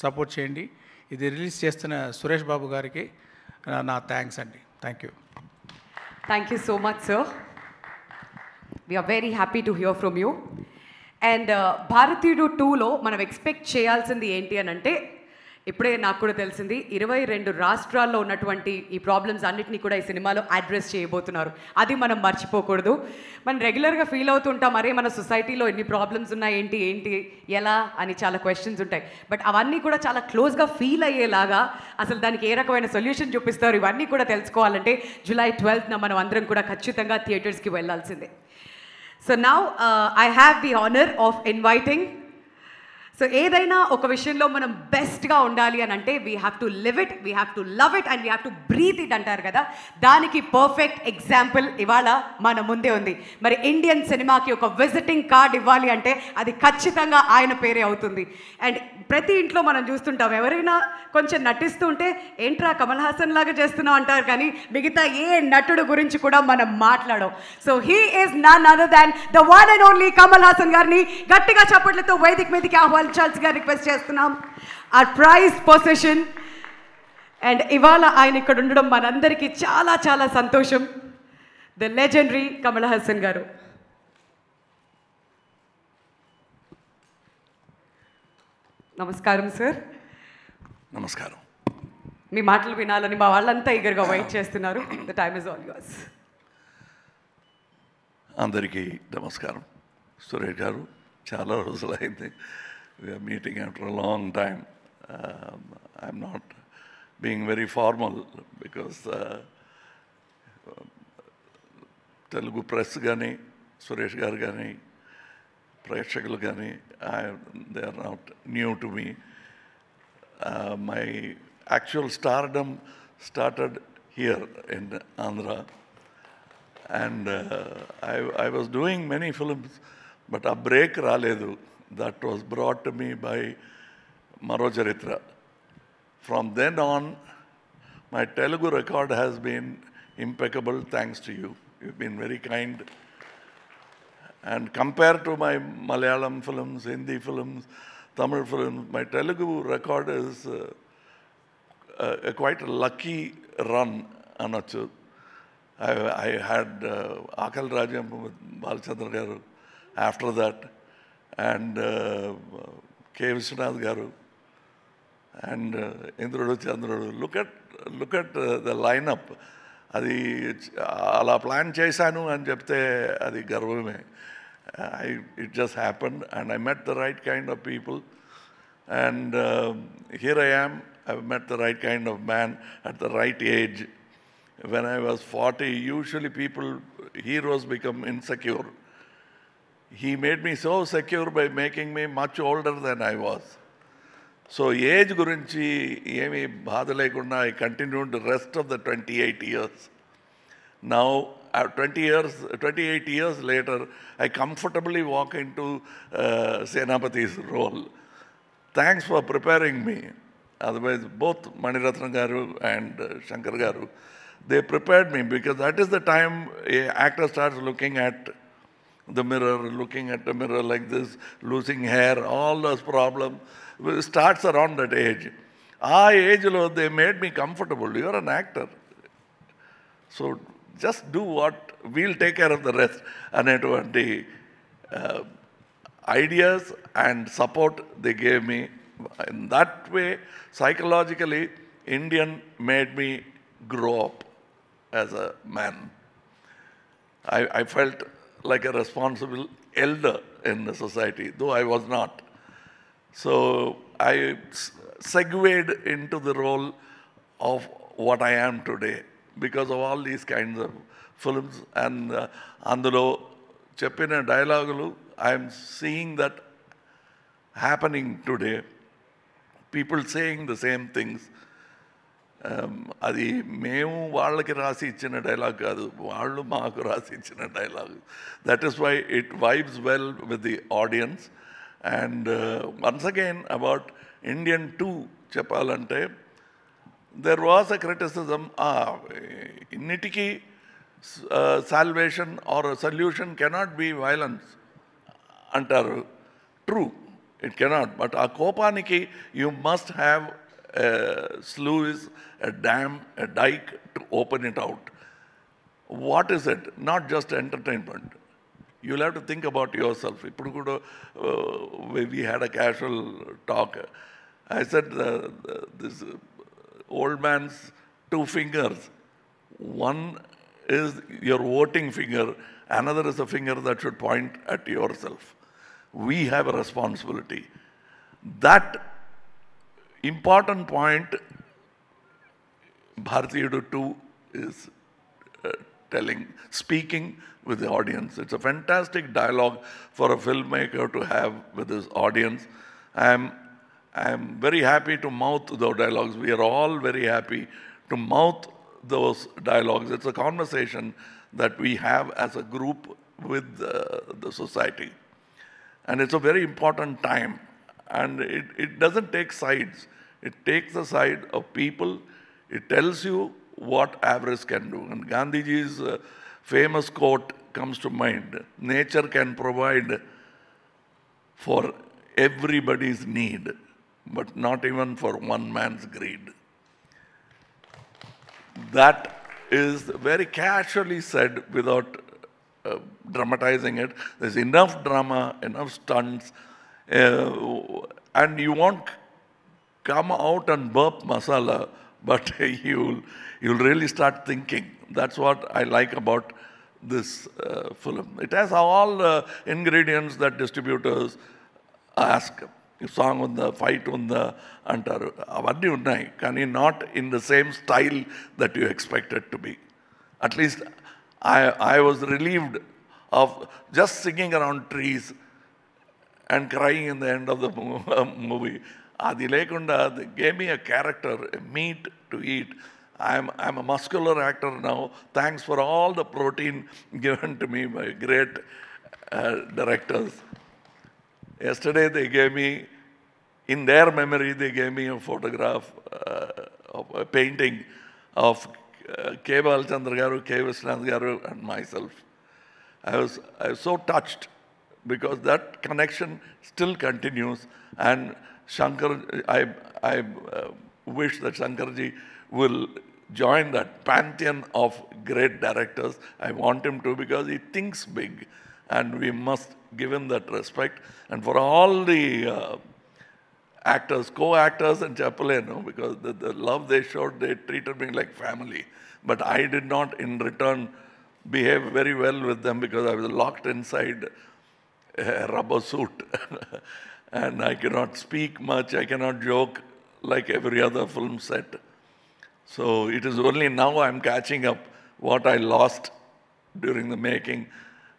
సపోర్ట్ చేయండి. ఇది రిలీజ్ చేస్తున్న సురేష్ బాబు గారికి నా థ్యాంక్స్ అండి. Thank you. Thank you so much, sir. We are very happy to hear from you. And భారతీయుడు 2లో మనం ఎక్స్పెక్ట్ చేయాల్సింది ఏంటి అని అంటే, ఇప్పుడే నాకు కూడా తెలిసింది 22 రాష్ట్రాల్లో ఉన్నటువంటి ఈ ప్రాబ్లమ్స్ అన్నిటినీ కూడా ఈ సినిమాలో అడ్రస్ చేయబోతున్నారు. అది మనం మర్చిపోకూడదు. మనం రెగ్యులర్గా ఫీల్ అవుతుంటాం, మరే మన సొసైటీలో ఎన్ని ప్రాబ్లమ్స్ ఉన్నాయి, ఏంటి ఎలా అని చాలా క్వశ్చన్స్ ఉంటాయి. బట్ అవన్నీ కూడా చాలా క్లోజ్గా ఫీల్ అయ్యేలాగా అసలు దానికి ఏ రకమైన సొల్యూషన్ చూపిస్తారు, ఇవన్నీ కూడా తెలుసుకోవాలంటే July 12th మనం అందరం కూడా ఖచ్చితంగా థియేటర్స్కి వెళ్ళాల్సిందే. So now I have the honour of inviting. So ఏదైనా ఒక విషయంలో మనం బెస్ట్గా ఉండాలి అని అంటే we have to live it, we have to love it and we have to breathe it అంటారు కదా. దానికి పర్ఫెక్ట్ ఎగ్జాంపుల్ ఇవాళ మన ముందే ఉంది. మరి ఇండియన్ సినిమాకి ఒక విజిటింగ్ కార్డ్ ఇవ్వాలి అంటే అది ఖచ్చితంగా ఆయన పేరే అవుతుంది. అండ్ ప్రతి ఇంట్లో మనం చూస్తుంటాం, ఎవరైనా కొంచెం నటిస్తూ ఉంటే ఏంట్రా కమల్ హాసన్ లాగా చేస్తున్నావు అంటారు, కానీ మిగతా ఏ నటుడు గురించి కూడా మనం మాట్లాడం. So he is none other than the one and only Kamal Haasan గారిని గట్టిగా చప్పట్లతో వేదిక మీదకి ఆహ్వానించాల్సిగా రిక్వెస్ట్ చేస్తున్నాం. Our prize possession. అండ్ ఇవాళ ఆయన ఇక్కడ ఉండడం మనందరికీ చాలా చాలా సంతోషం. ద లెజెండరీ కమల్ హాసన్ గారు. నమస్కారం సార్. నమస్కారం. మీ మాటలు వినాలని మా వాళ్ళంతా ఈగర్గా వెయిట్ చేస్తున్నారు. The time is all yours. అందరికీ నమస్కారం. సురేష్ గారు, చాలా రోజులైంది. We are meeting after a long time. I'm not being very formal because Telugu press కానీ, సురేష్ గారు కానీ, ప్రేక్షకులు కానీ, they are not new to me. My actual stardom started here in Andhra, and I was doing many films, but a break raledu that was brought to me by Maro Charitra. From then on, my Telugu record has been impeccable thanks to you. You've been very kind, And compared to my Malayalam films, Hindi films, Tamil films, my Telugu record is quite a lucky run, Anachu. I had Akal Rajam with Balchandra Garu after that, and K. Vishwanath Garu, and Indrudu Chandrudu. Look at the lineup. అది అలా ప్లాన్ చేశాను అని చెప్తే అది గర్వమే. It just happened, and I met the right kind of people, and here I am. I've met the right kind of man at the right age. When I was 40, usually heroes become insecure. He made me so secure by making me much older than I was. So age gurinchi emi baadha lekunda I continued the rest of the 28 years. Now 28 years later, I comfortably walk into Senapati's role. Thanks for preparing me. Otherwise, both Maniratnam Garu and Shankar Garu, they prepared me, because that is the time an actor starts looking at the mirror like this, losing hair, all those problems. Starts around that age. Age lo they made me comfortable. You're an actor, so just do what, we'll take care of the rest. Anetvanti ideas and support they gave me. In that way, psychologically, Indian made me grow up as a man. I felt like a responsible elder in the society, though I was not. So I segued into the role of what I am today because of all these kinds of films. And అందులో చెప్పిన డైలాగులు, I'm seeing that happening today. People saying the same things. అది మేము వాళ్ళకి రాసి ఇచ్చిన డైలాగ్ కాదు, వాళ్ళు మాకు రాసి ఇచ్చిన dialogue. That is why it vibes well with the audience. And once again, about Indian 2, చెప్పాలంటే, there was a criticism, innitiki salvation or a solution cannot be violence. Antaru. True, it cannot. But a kopaniki, you must have a sluice, a dam, a dike to open it out. What is it? Not just entertainment. You'll have to think about yourself. We had a casual talk. I said, this old man's 2 fingers. One is your voting finger. Another is a finger that should point at yourself. We have a responsibility. That important point, Bharatiyudu 2 is speaking with the audience. It's a fantastic dialogue for a filmmaker to have with his audience. I'm very happy to mouth those dialogues. We are all very happy to mouth those dialogues. It's a conversation that we have as a group with the society. And it's a very important time. And it doesn't take sides. It takes the side of people. It tells you what avarice can do. And Gandhiji's famous quote comes to mind: nature can provide for everybody's need, but not even for one man's greed. That is very casually said without dramatizing it. There's enough drama, enough stunts, and you won't come out and burp masala, but you'll really start thinking. That's what I like about this film. It has all the ingredients that distributors ask. Song unda, fight unda antaru. Avanni unnai, kani not in the same style that you expect it to be. At least I was relieved of just singing around trees and crying in the end of the movie. Adi lekunda, they gave me a character, a meat to eat. I'm a muscular actor now. Thanks for all the protein given to me by great directors. Yesterday they gave me, in their memory, they gave me a photograph of a painting of K. Balchandra Garu, K. Vishwanath Garu and myself. I was so touched because that connection still continues. And Shankar, I wish that Shankarji will join that pantheon of great directors. I want him to, because he thinks big, and we must give him that respect. And for all the actors, co-actors and Chapuleno, because the love they showed, they treated me like family. But I did not, in return, behave very well with them, because I was locked inside a rubber suit. And I cannot speak much, I cannot joke like every other film set. So it is only now I'm catching up what I lost during the making.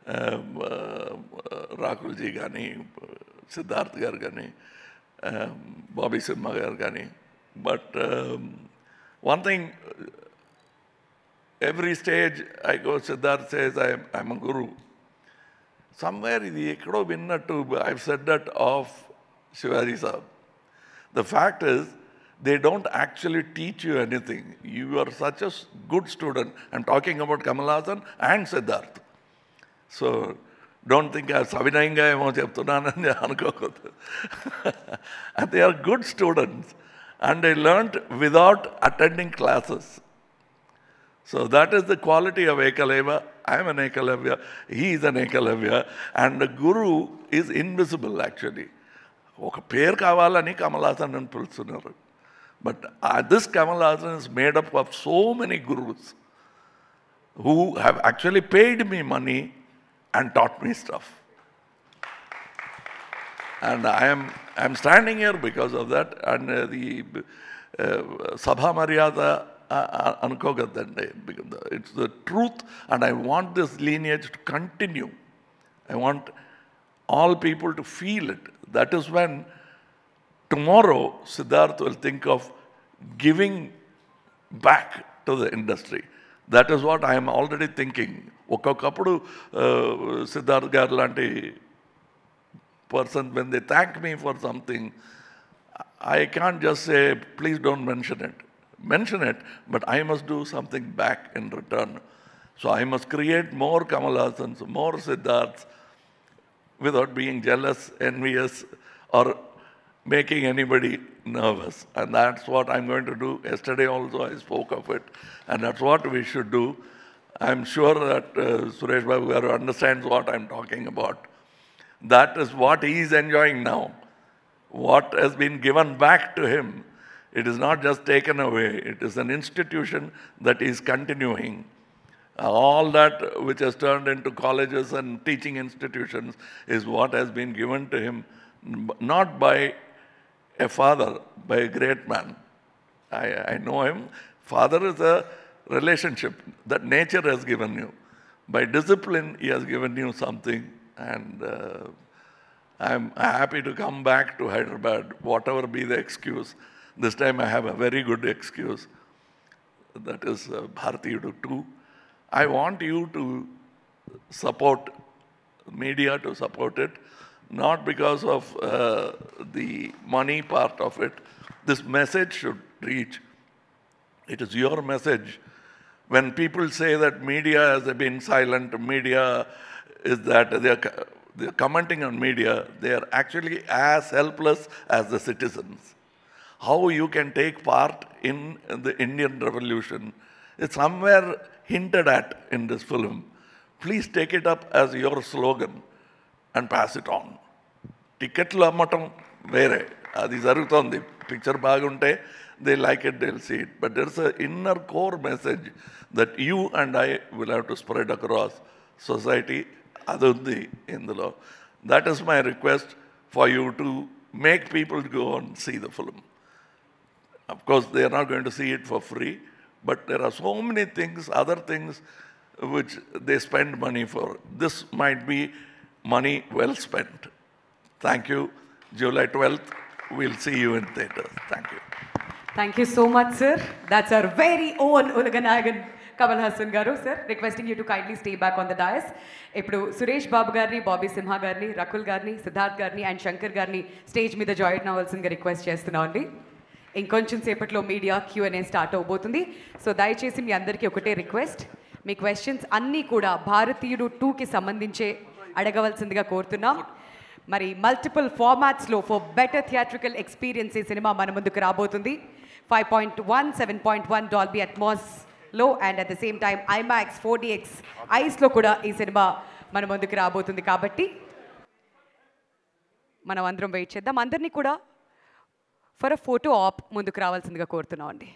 Rakul ji gani, Siddharth gar gani, Bobby Simha gar gani. But one thing, every stage I go, Siddharth says, I'm a guru. Somewhere I've said that of Shivaji Sahib. The fact is, they don't actually teach you anything. You are such a good student. I'm talking about Kamal Haasan and Siddharth. So don't think I'm Savinayinga and they are good students. And they learnt without attending classes. So that is the quality of Ekalavya. I am an Ekalavya. He is an Ekalavya. And the guru is invisible, actually. Oka pair kavalani Kamal Haasan and Pulsunaru. But this Kamal Haasan is made up of so many gurus who have actually paid me money and taught me stuff. And I'm standing here because of that. And the Sabha Maryada Anukogadande, it's the truth, and I want this lineage to continue. I want all people to feel it. That is when tomorrow Siddharth will think of giving back to the industry. That is what I am already thinking. Okakapudu Siddharth Garlanti person, when they thank me for something, I can't just say, please don't mention it. Mention it, but I must do something back in return. So I must create more Kamal Haasans, more Siddharths, without being jealous, envious, or making anybody nervous. And that's what I'm going to do. Yesterday also I spoke of it, and that's what we should do. I'm sure that Suresh Babu Garu understands what I'm talking about. That is what he is enjoying now. What has been given back to him, it is not just taken away. It is an institution that is continuing. All that which has turned into colleges and teaching institutions is what has been given to him, not by a father, by a great man. I know him. Father is a relationship that nature has given you. By discipline, he has given you something. And I'm happy to come back to Hyderabad, whatever be the excuse. This time I have a very good excuse. That is Bharati 2. I want you to support media, to support it, not because of the money part of it. This message should reach. It is your message. When people say that media has been silent, media is that they're commenting on media, they are actually as helpless as the citizens. How you can take part in the Indian Revolution is somewhere hinted at in this film. Please take it up as your slogan and pass it on. Ticketlu ammatam vere, adi jarugutundi. Picture bagunte, they like it, they'll see it. But there's an inner core message that you and I will have to spread across society. Adundi indulo. That is my request for you to make people go and see the film. Of course, they are not going to see it for free, but there are so many things, other things, which they spend money for. This might be money well spent. Thank you. July 12th, we'll see you in theaters. Thank you. Thank you so much, sir. That's our very own Ulaganayagan Kamal Haasan Garu, sir. Requesting you to kindly stay back on the dais. Ippudu Suresh Babu Garni, Bobby Simha Garni, Rakul Garni, Siddharth Garni, and Shankar Garni stage మీద జాయిన్ అవ్వాల్సిందిగా రిక్వెస్ట్ చేస్తున్నాం అండి. ఇంకొంచెం సేపట్లో మీడియా Q&A స్టార్ట్ అవబోతుంది. సో దయచేసి మీ అందరికీ ఒకటే రిక్వెస్ట్, మీ క్వశ్చన్స్ అన్నీ కూడా భారతీయుడు 2కి సంబంధించే అడగవలసిందిగా కోరుతున్నాం. మరి మల్టిపుల్ ఫార్మాట్స్లో ఫర్ బెటర్ థియేట్రికల్ ఎక్స్పీరియన్స్ ఈ సినిమా మన ముందుకు రాబోతుంది. 5.1, 7.1 డాల్బీ అట్మాస్లో and at the same time IMAX 4DX ఐస్లో కూడా ఈ సినిమా మన ముందుకు రాబోతుంది. కాబట్టి మనం అందరం వెయిట్ చేద్దాం. అందరినీ కూడా ఫర్ అ ఫోటో ఆప్ ముందుకు రావాల్సిందిగా కోరుతున్నాం అండి.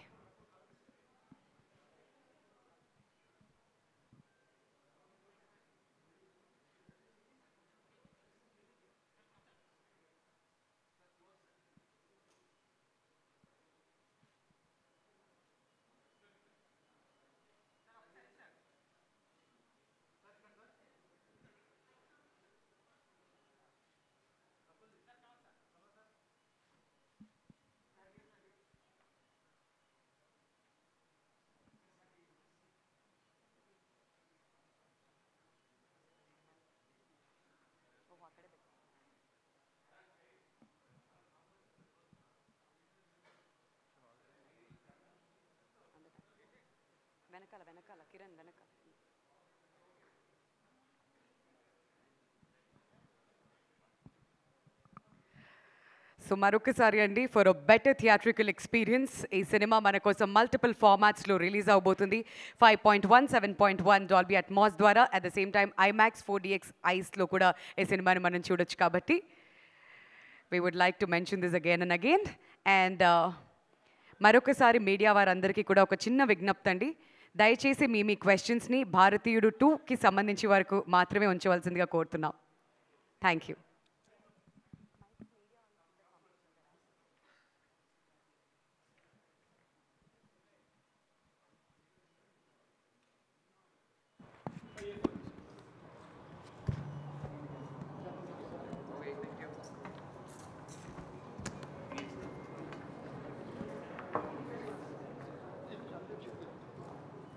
వెనకాల కిరణ్ వెనకాల. సో మరొకసారి అండి, for a better theatrical experience ఈ సినిమా మన కోసం మల్టిపుల్ ఫార్మాట్స్లో రిలీజ్ అవబోతుంది. 5.1, 7.1 డాల్బీ అట్మాస్ ద్వారా at the same time IMAX 4DX ఐస్లో కూడా ఈ సినిమాని మనం చూడొచ్చు. కాబట్టి we would like to mention this again and again. And మరొకసారి మీడియా వారందరికీ కూడా ఒక చిన్న విజ్ఞప్తి అండి, దయచేసి మీ క్వశ్చన్స్ని భారతీయుడు 2కి సంబంధించి వరకు మాత్రమే ఉంచవలసిందిగా కోరుతున్నాం. Thank you.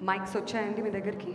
మైక్స్ వచ్చాయండి మీ దగ్గరికి?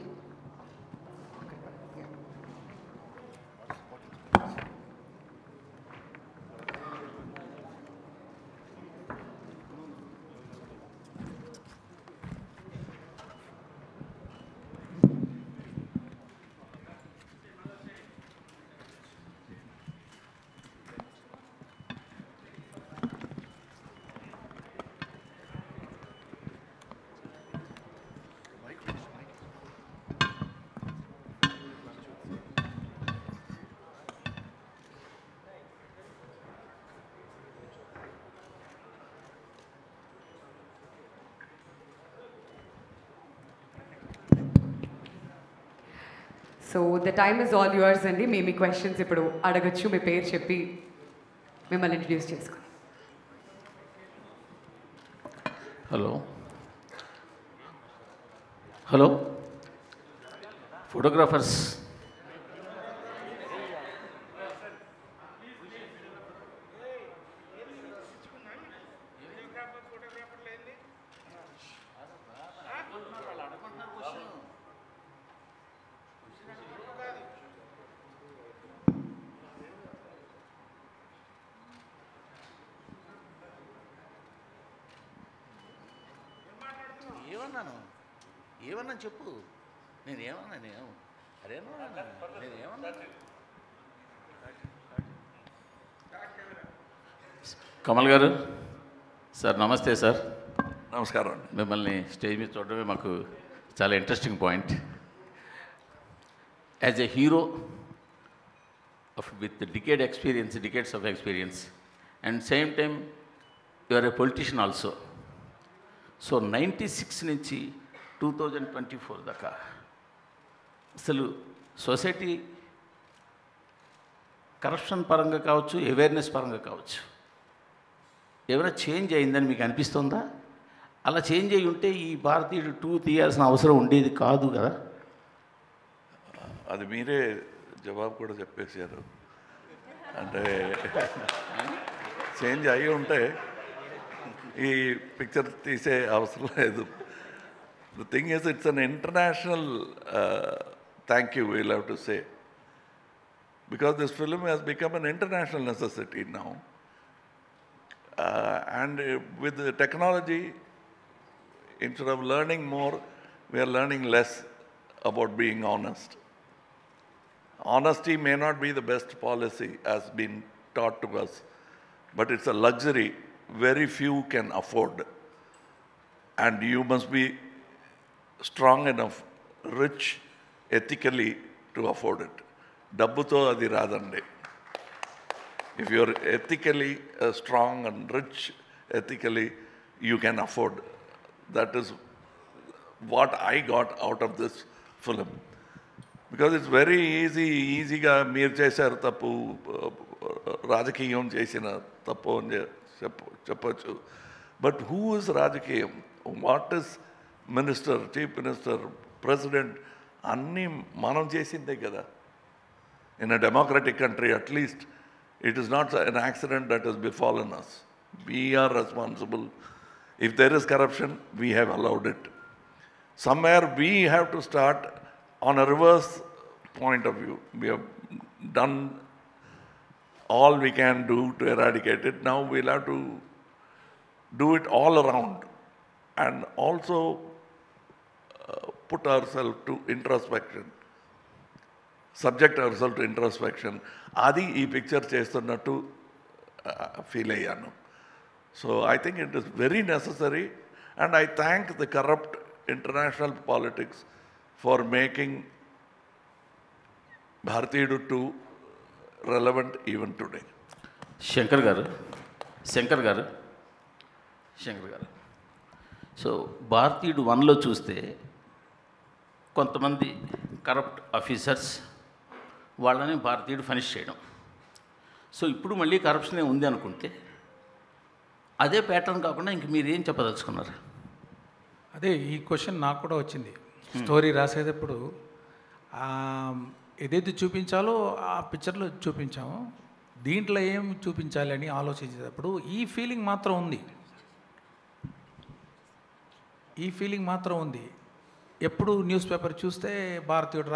So the time is all yours అండి. మీ క్వశ్చన్స్ ఇప్పుడు అడగచ్చు. మీ పేరు చెప్పి మిమ్మల్ని ఇంట్రడ్యూస్ చేసుకుని. హలో ఫోటోగ్రాఫర్స్, ఏమన్నా చెప్పు. నేనేమన్నా కమల్ గారు సార్, నమస్తే సార్. నమస్కారం. మిమ్మల్ని స్టేజ్ మీద చూడడమే మాకు చాలా interesting point. As a hero with decades of experience and same time you are a politician also. So 96 నుంచి 2024 దాకా అసలు సొసైటీ కరప్షన్ పరంగా కావచ్చు, అవేర్నెస్ పరంగా కావచ్చు, ఏమైనా చేంజ్ అయిందని మీకు అనిపిస్తుందా? అలా చేంజ్ అయ్యి ఉంటే ఈ భారతీయుడు 2 తీయాల్సిన అవసరం ఉండేది కాదు కదా? అది మీరే జవాబు కూడా చెప్పేశారు. అంటే చేంజ్ అయ్యి ఉంటే ఈ పిక్చర్ తీసే అవసరం లేదు. The thing is it's an international thank you we'll have to say, because this film has become an international necessity now. And with the technology, instead of learning more, we are learning less about being honest. Honesty may not be the best policy as been taught to us, but it's a luxury very few can afford. And you must be strong enough, rich ethically to afford it. Dabbuto adi radandi. If you're ethically strong and rich ethically, you can afford. That is what I got out of this film. Because it's very easyగా మీరు చేశారు తప్పు, రాజకీయం చేసిన తప్పు అని చెప్పచ్చు. బట్ హూ ఇస్ రాజకీయం? What is minister, chief minister, president అన్నీ మనం చేసిందే కదా. In a democratic country at least it is not an accident that has befallen us. We are responsible. If there is corruption, we have allowed it. Somewhere we have to start on a reverse point of view. We have done all we can do to eradicate it. Now we'll have to do it all around and also put ourselves to introspection, subject ourselves to introspection. Adi ee picture chestunnattu feel ayyanu. So I think it is very necessary, and I thank the corrupt international politics for making Bharatiyudu 2 relevant even today. Shankar గారు సో భారతీయుడు 1లో చూస్తే కొంతమంది కరప్ట్ ఆఫీసర్స్ వాళ్ళని భారతీయుడు ఫినిష్ చేయడం. సో ఇప్పుడు మళ్ళీ కరప్షనే ఉంది అనుకుంటే అదే ప్యాటర్న్ కాకుండా ఇంక మీరు ఏం చెప్పదలుచుకున్నారు? అదే ఈ క్వశ్చన్ నాకు కూడా వచ్చింది. స్టోరీ రాసేటప్పుడు ఏదైతే చూపించాలో ఆ పిక్చర్లో చూపించాము, దీంట్లో ఏం చూపించాలి అని ఆలోచించేటప్పుడు ఈ ఫీలింగ్ మాత్రం ఉంది. ఎప్పుడు న్యూస్ పేపర్ చూస్తే భారతీయుడు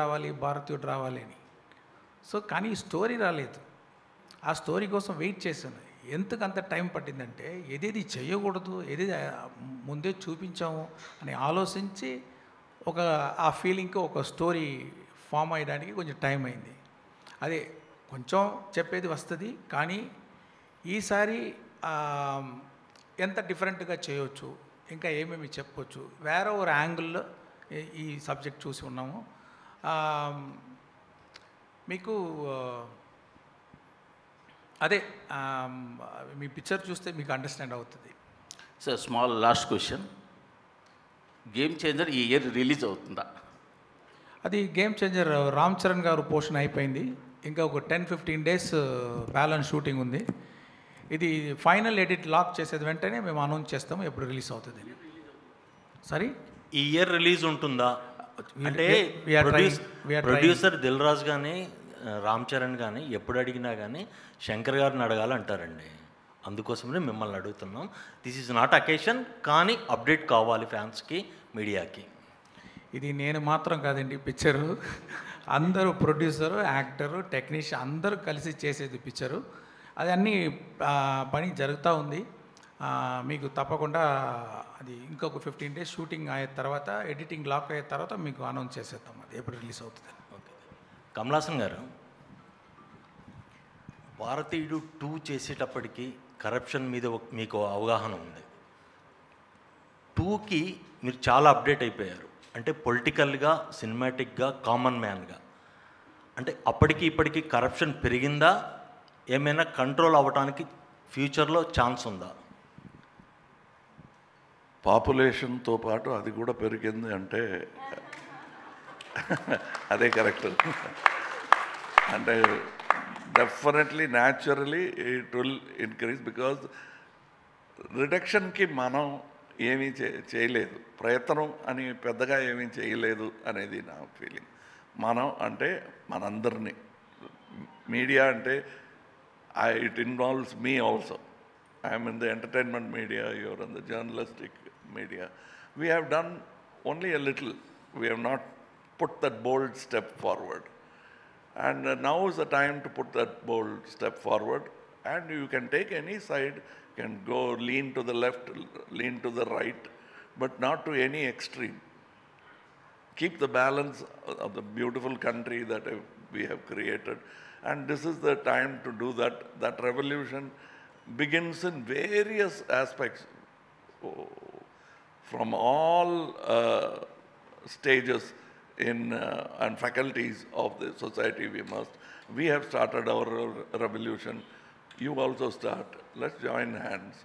రావాలి అని. సో కానీ స్టోరీ రాలేదు. ఆ స్టోరీ కోసం వెయిట్ చేశాను. ఎందుకు అంత టైం పట్టిందంటే ఏదేది చేయకూడదు, ఏదేది ముందే చూపించాము అని ఆలోచించి ఆ ఫీలింగ్కి ఒక స్టోరీ ఫామ్ అయ్యడానికి కొంచెం టైం అయింది. అదే కొంచెం చెప్పేది వస్తుంది, కానీ ఈసారి ఎంత డిఫరెంట్గా చేయవచ్చు, ఇంకా ఏమేమి చెప్పవచ్చు, వేరే ఒక యాంగిల్లో ఈ సబ్జెక్ట్ చూసి ఉన్నాము. మీకు అదే మీ పిక్చర్ చూస్తే మీకు అండర్స్టాండ్ అవుతుంది. Sir small last question, game changer ఈ ఇయర్ రిలీజ్ అవుతుందా? అది గేమ్ చేంజర్ రామ్ చరణ్ గారు పోర్షన్ అయిపోయింది. ఇంకా ఒక 10-15 days బ్యాలెన్స్ షూటింగ్ ఉంది. ఇది ఫైనల్ ఎడిట్ లాక్ చేసేది వెంటనే మేము అనౌన్స్ చేస్తాము ఎప్పుడు రిలీజ్ అవుతుంది. సరే ఈ ఇయర్ రిలీజ్ ఉంటుందా అంటే ప్రొడ్యూసర్ దిల్ రాజు కానీ రామ్ చరణ్ కానీ ఎప్పుడు అడిగినా కానీ శంకర్ గారిని అడగాలంటారండి. అందుకోసమే మిమ్మల్ని అడుగుతున్నాం. దిస్ ఈజ్ నాట్ అకేషన్, కానీ అప్డేట్ కావాలి ఫ్యాన్స్కి, మీడియాకి. ఇది నేను మాత్రం కాదండి పిక్చరు, అందరూ ప్రొడ్యూసరు, యాక్టరు, టెక్నీషియన్ అందరూ కలిసి చేసేది పిక్చరు. అది అన్నీ పని జరుగుతూ ఉంది. మీకు తప్పకుండా అది ఇంకొక 15 days షూటింగ్ అయిన తర్వాత, ఎడిటింగ్ లాక్ అయిన తర్వాత మీకు అనౌన్స్ చేసేద్దాం అది ఎప్పుడు రిలీజ్ అవుతుంది. ఓకే. కమల్ హాసన్ గారు, భారతీయుడు 2 చేసేటప్పటికి కరప్షన్ మీద మీకు అవగాహన ఉంది. 2కి మీరు చాలా అప్డేట్ అయిపోయారు. అంటే పొలిటికల్గా, సినిమాటిక్గా, కామన్ మ్యాన్గా. అంటే అప్పటికి ఇప్పటికీ కరప్షన్ పెరిగిందా, ఏమైనా కంట్రోల్ అవ్వడానికి ఫ్యూచర్లో ఛాన్స్ ఉందా? పాపులేషన్తో పాటు అది కూడా పెరిగింది అంటే అదే కరెక్ట్. అంటే definitely naturally it will increase, because రిడక్షన్కి మనం ఏమీ చేయలేదు, ప్రయత్నం అని పెద్దగా ఏమీ చేయలేదు అనేది నా ఫీలింగ్. మనం అంటే మనందరినీ, మీడియా అంటే it involves me also. I'm in the entertainment media, you're in the journalistic media. We have done only a little. We have not put that bold step forward. And now is the time to put that bold step forward. And you can take any side, you can go lean to the left, lean to the right, but not to any extreme. Keep the balance of the beautiful country that we have created. And this is the time to do that. That revolution begins in various aspects, from all stages and faculties of the society. We have started our revolution. You also start. Let's join hands.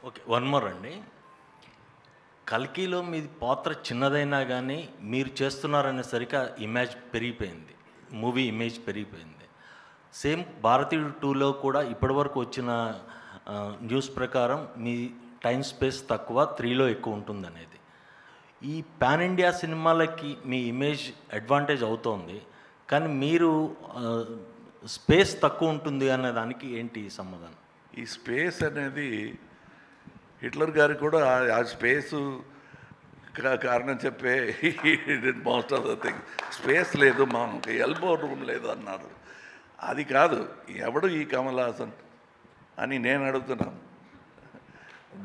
Okay, one more అండి. కల్కిలో మీ పాత్ర చిన్నదైనా కానీ మీరు చేస్తున్నారనేసరికి ఇమేజ్ పెరిగిపోయింది, మూవీ ఇమేజ్ పెరిగిపోయింది. సేమ్ భారతీయుడు 2లో కూడా ఇప్పటివరకు వచ్చిన న్యూస్ ప్రకారం మీ టైం స్పేస్ తక్కువ, 3లో ఎక్కువ ఉంటుందనేది. ఈ పాన్ ఇండియా సినిమాలకి మీ ఇమేజ్ అడ్వాంటేజ్ అవుతోంది, కానీ మీరు స్పేస్ తక్కువ ఉంటుంది అనే దానికి ఏంటి సమాధానం? ఈ స్పేస్ అనేది హిట్లర్ గారికి కూడా ఆ స్పేసు కారణం చెప్పే most of the thing. Space లేదు, మనకి ఎల్బో రూమ్ లేదు అన్నారు. అది కాదు, ఎవడు ఈ కమల్ హాసన్ అని నేను అడుగుతున్నాను.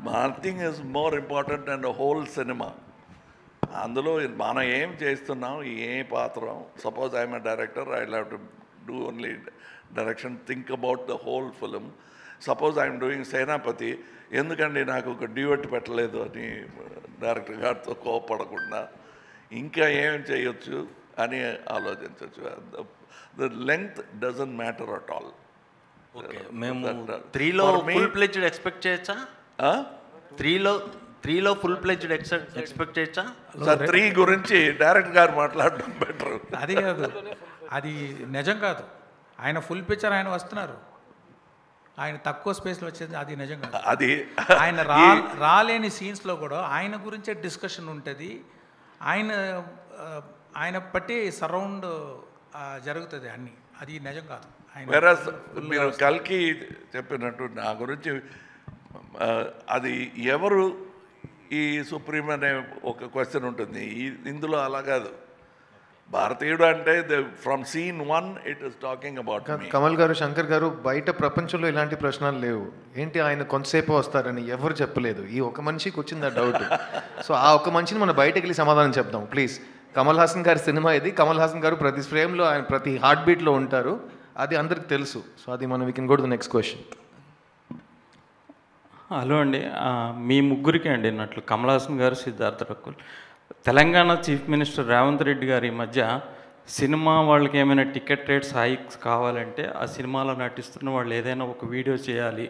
Nothing is more important and whole cinema. అందులో మనం ఏం చేస్తున్నాం, ఏ పాత్ర. Suppose I'm a director, I have to do only direction, think about the whole film. Suppose I'm doing Senapathi, ఎందుకండి నాకు ఒక డ్యూయట్ పెట్టలేదు అని డైరెక్టర్ గారితో కోపడకుండా ఇంకా ఏం చేయొచ్చు అని ఆలోచించవచ్చు. The length doesn't matter at all. Okay, మేము 3లో ఫుల్ ప్లెజ్డ్ ఎక్స్పెక్ట్ చేయొచ్చా? 3లో ఫుల్ ప్లెజ్డ్ ఎక్స్పెక్ట్ చేయొచ్చా? 3 గురించి డైరెక్టర్ గారు మాట్లాడడం బెటర్. అది కాదు, అది నిజం కాదు. ఆయన ఫుల్ పిక్చర్ ఆయన వస్తున్నారు, ఆయన తక్కువ స్పేస్లో వచ్చేది అది నిజం కాదు. అది ఆయన రాలేని సీన్స్లో కూడా ఆయన గురించే డిస్కషన్ ఉంటుంది. ఆయన బట్టి సరౌండ్ జరుగుతుంది అన్నీ. అది నిజం కాదు. వెరస్ మీరు కల్కి చెప్పినట్టు నా గురించి అది ఎవరు ఈ సుప్రీం అనే ఒక క్వశ్చన్ ఉంటుంది. ఇందులో అలా కాదు. భారతీయుడు అంటే from scene 1 it is talking about Kamal గారు, శంకర్ గారు, బయట ప్రపంచంలో ఇలాంటి ప్రశ్నలు లేవు. ఏంటి ఆయన కొంతసేపు వస్తారని ఎవరు చెప్పలేదు. ఈ ఒక మనిషికి వచ్చింది ఆ డౌట్. సో ఆ ఒక మనిషిని మనం బయటకు వెళ్ళి సమాధానం చెప్దాం ప్లీజ్. కమల్ హాసన్ గారి సినిమా ఇది. కమల్ హాసన్ గారు ప్రతి ఫ్రేమ్లో, ఆయన ప్రతి హార్ట్ బీట్లో ఉంటారు. అది అందరికి తెలుసు. సో అది మనం we can go to the next question. Hello అండి, మీ ముగ్గురికి అండి నట్లు కమల్ హాసన్ గారు, సిద్ధార్థ రకుల్. తెలంగాణ చీఫ్ మినిస్టర్ రేవంత్ రెడ్డి గారి మధ్య సినిమా వాళ్ళకి ఏమైనా టికెట్ రేట్స్ హైక్స్ కావాలంటే ఆ సినిమాలో నటిస్తున్న వాళ్ళు ఏదైనా ఒక వీడియో చేయాలి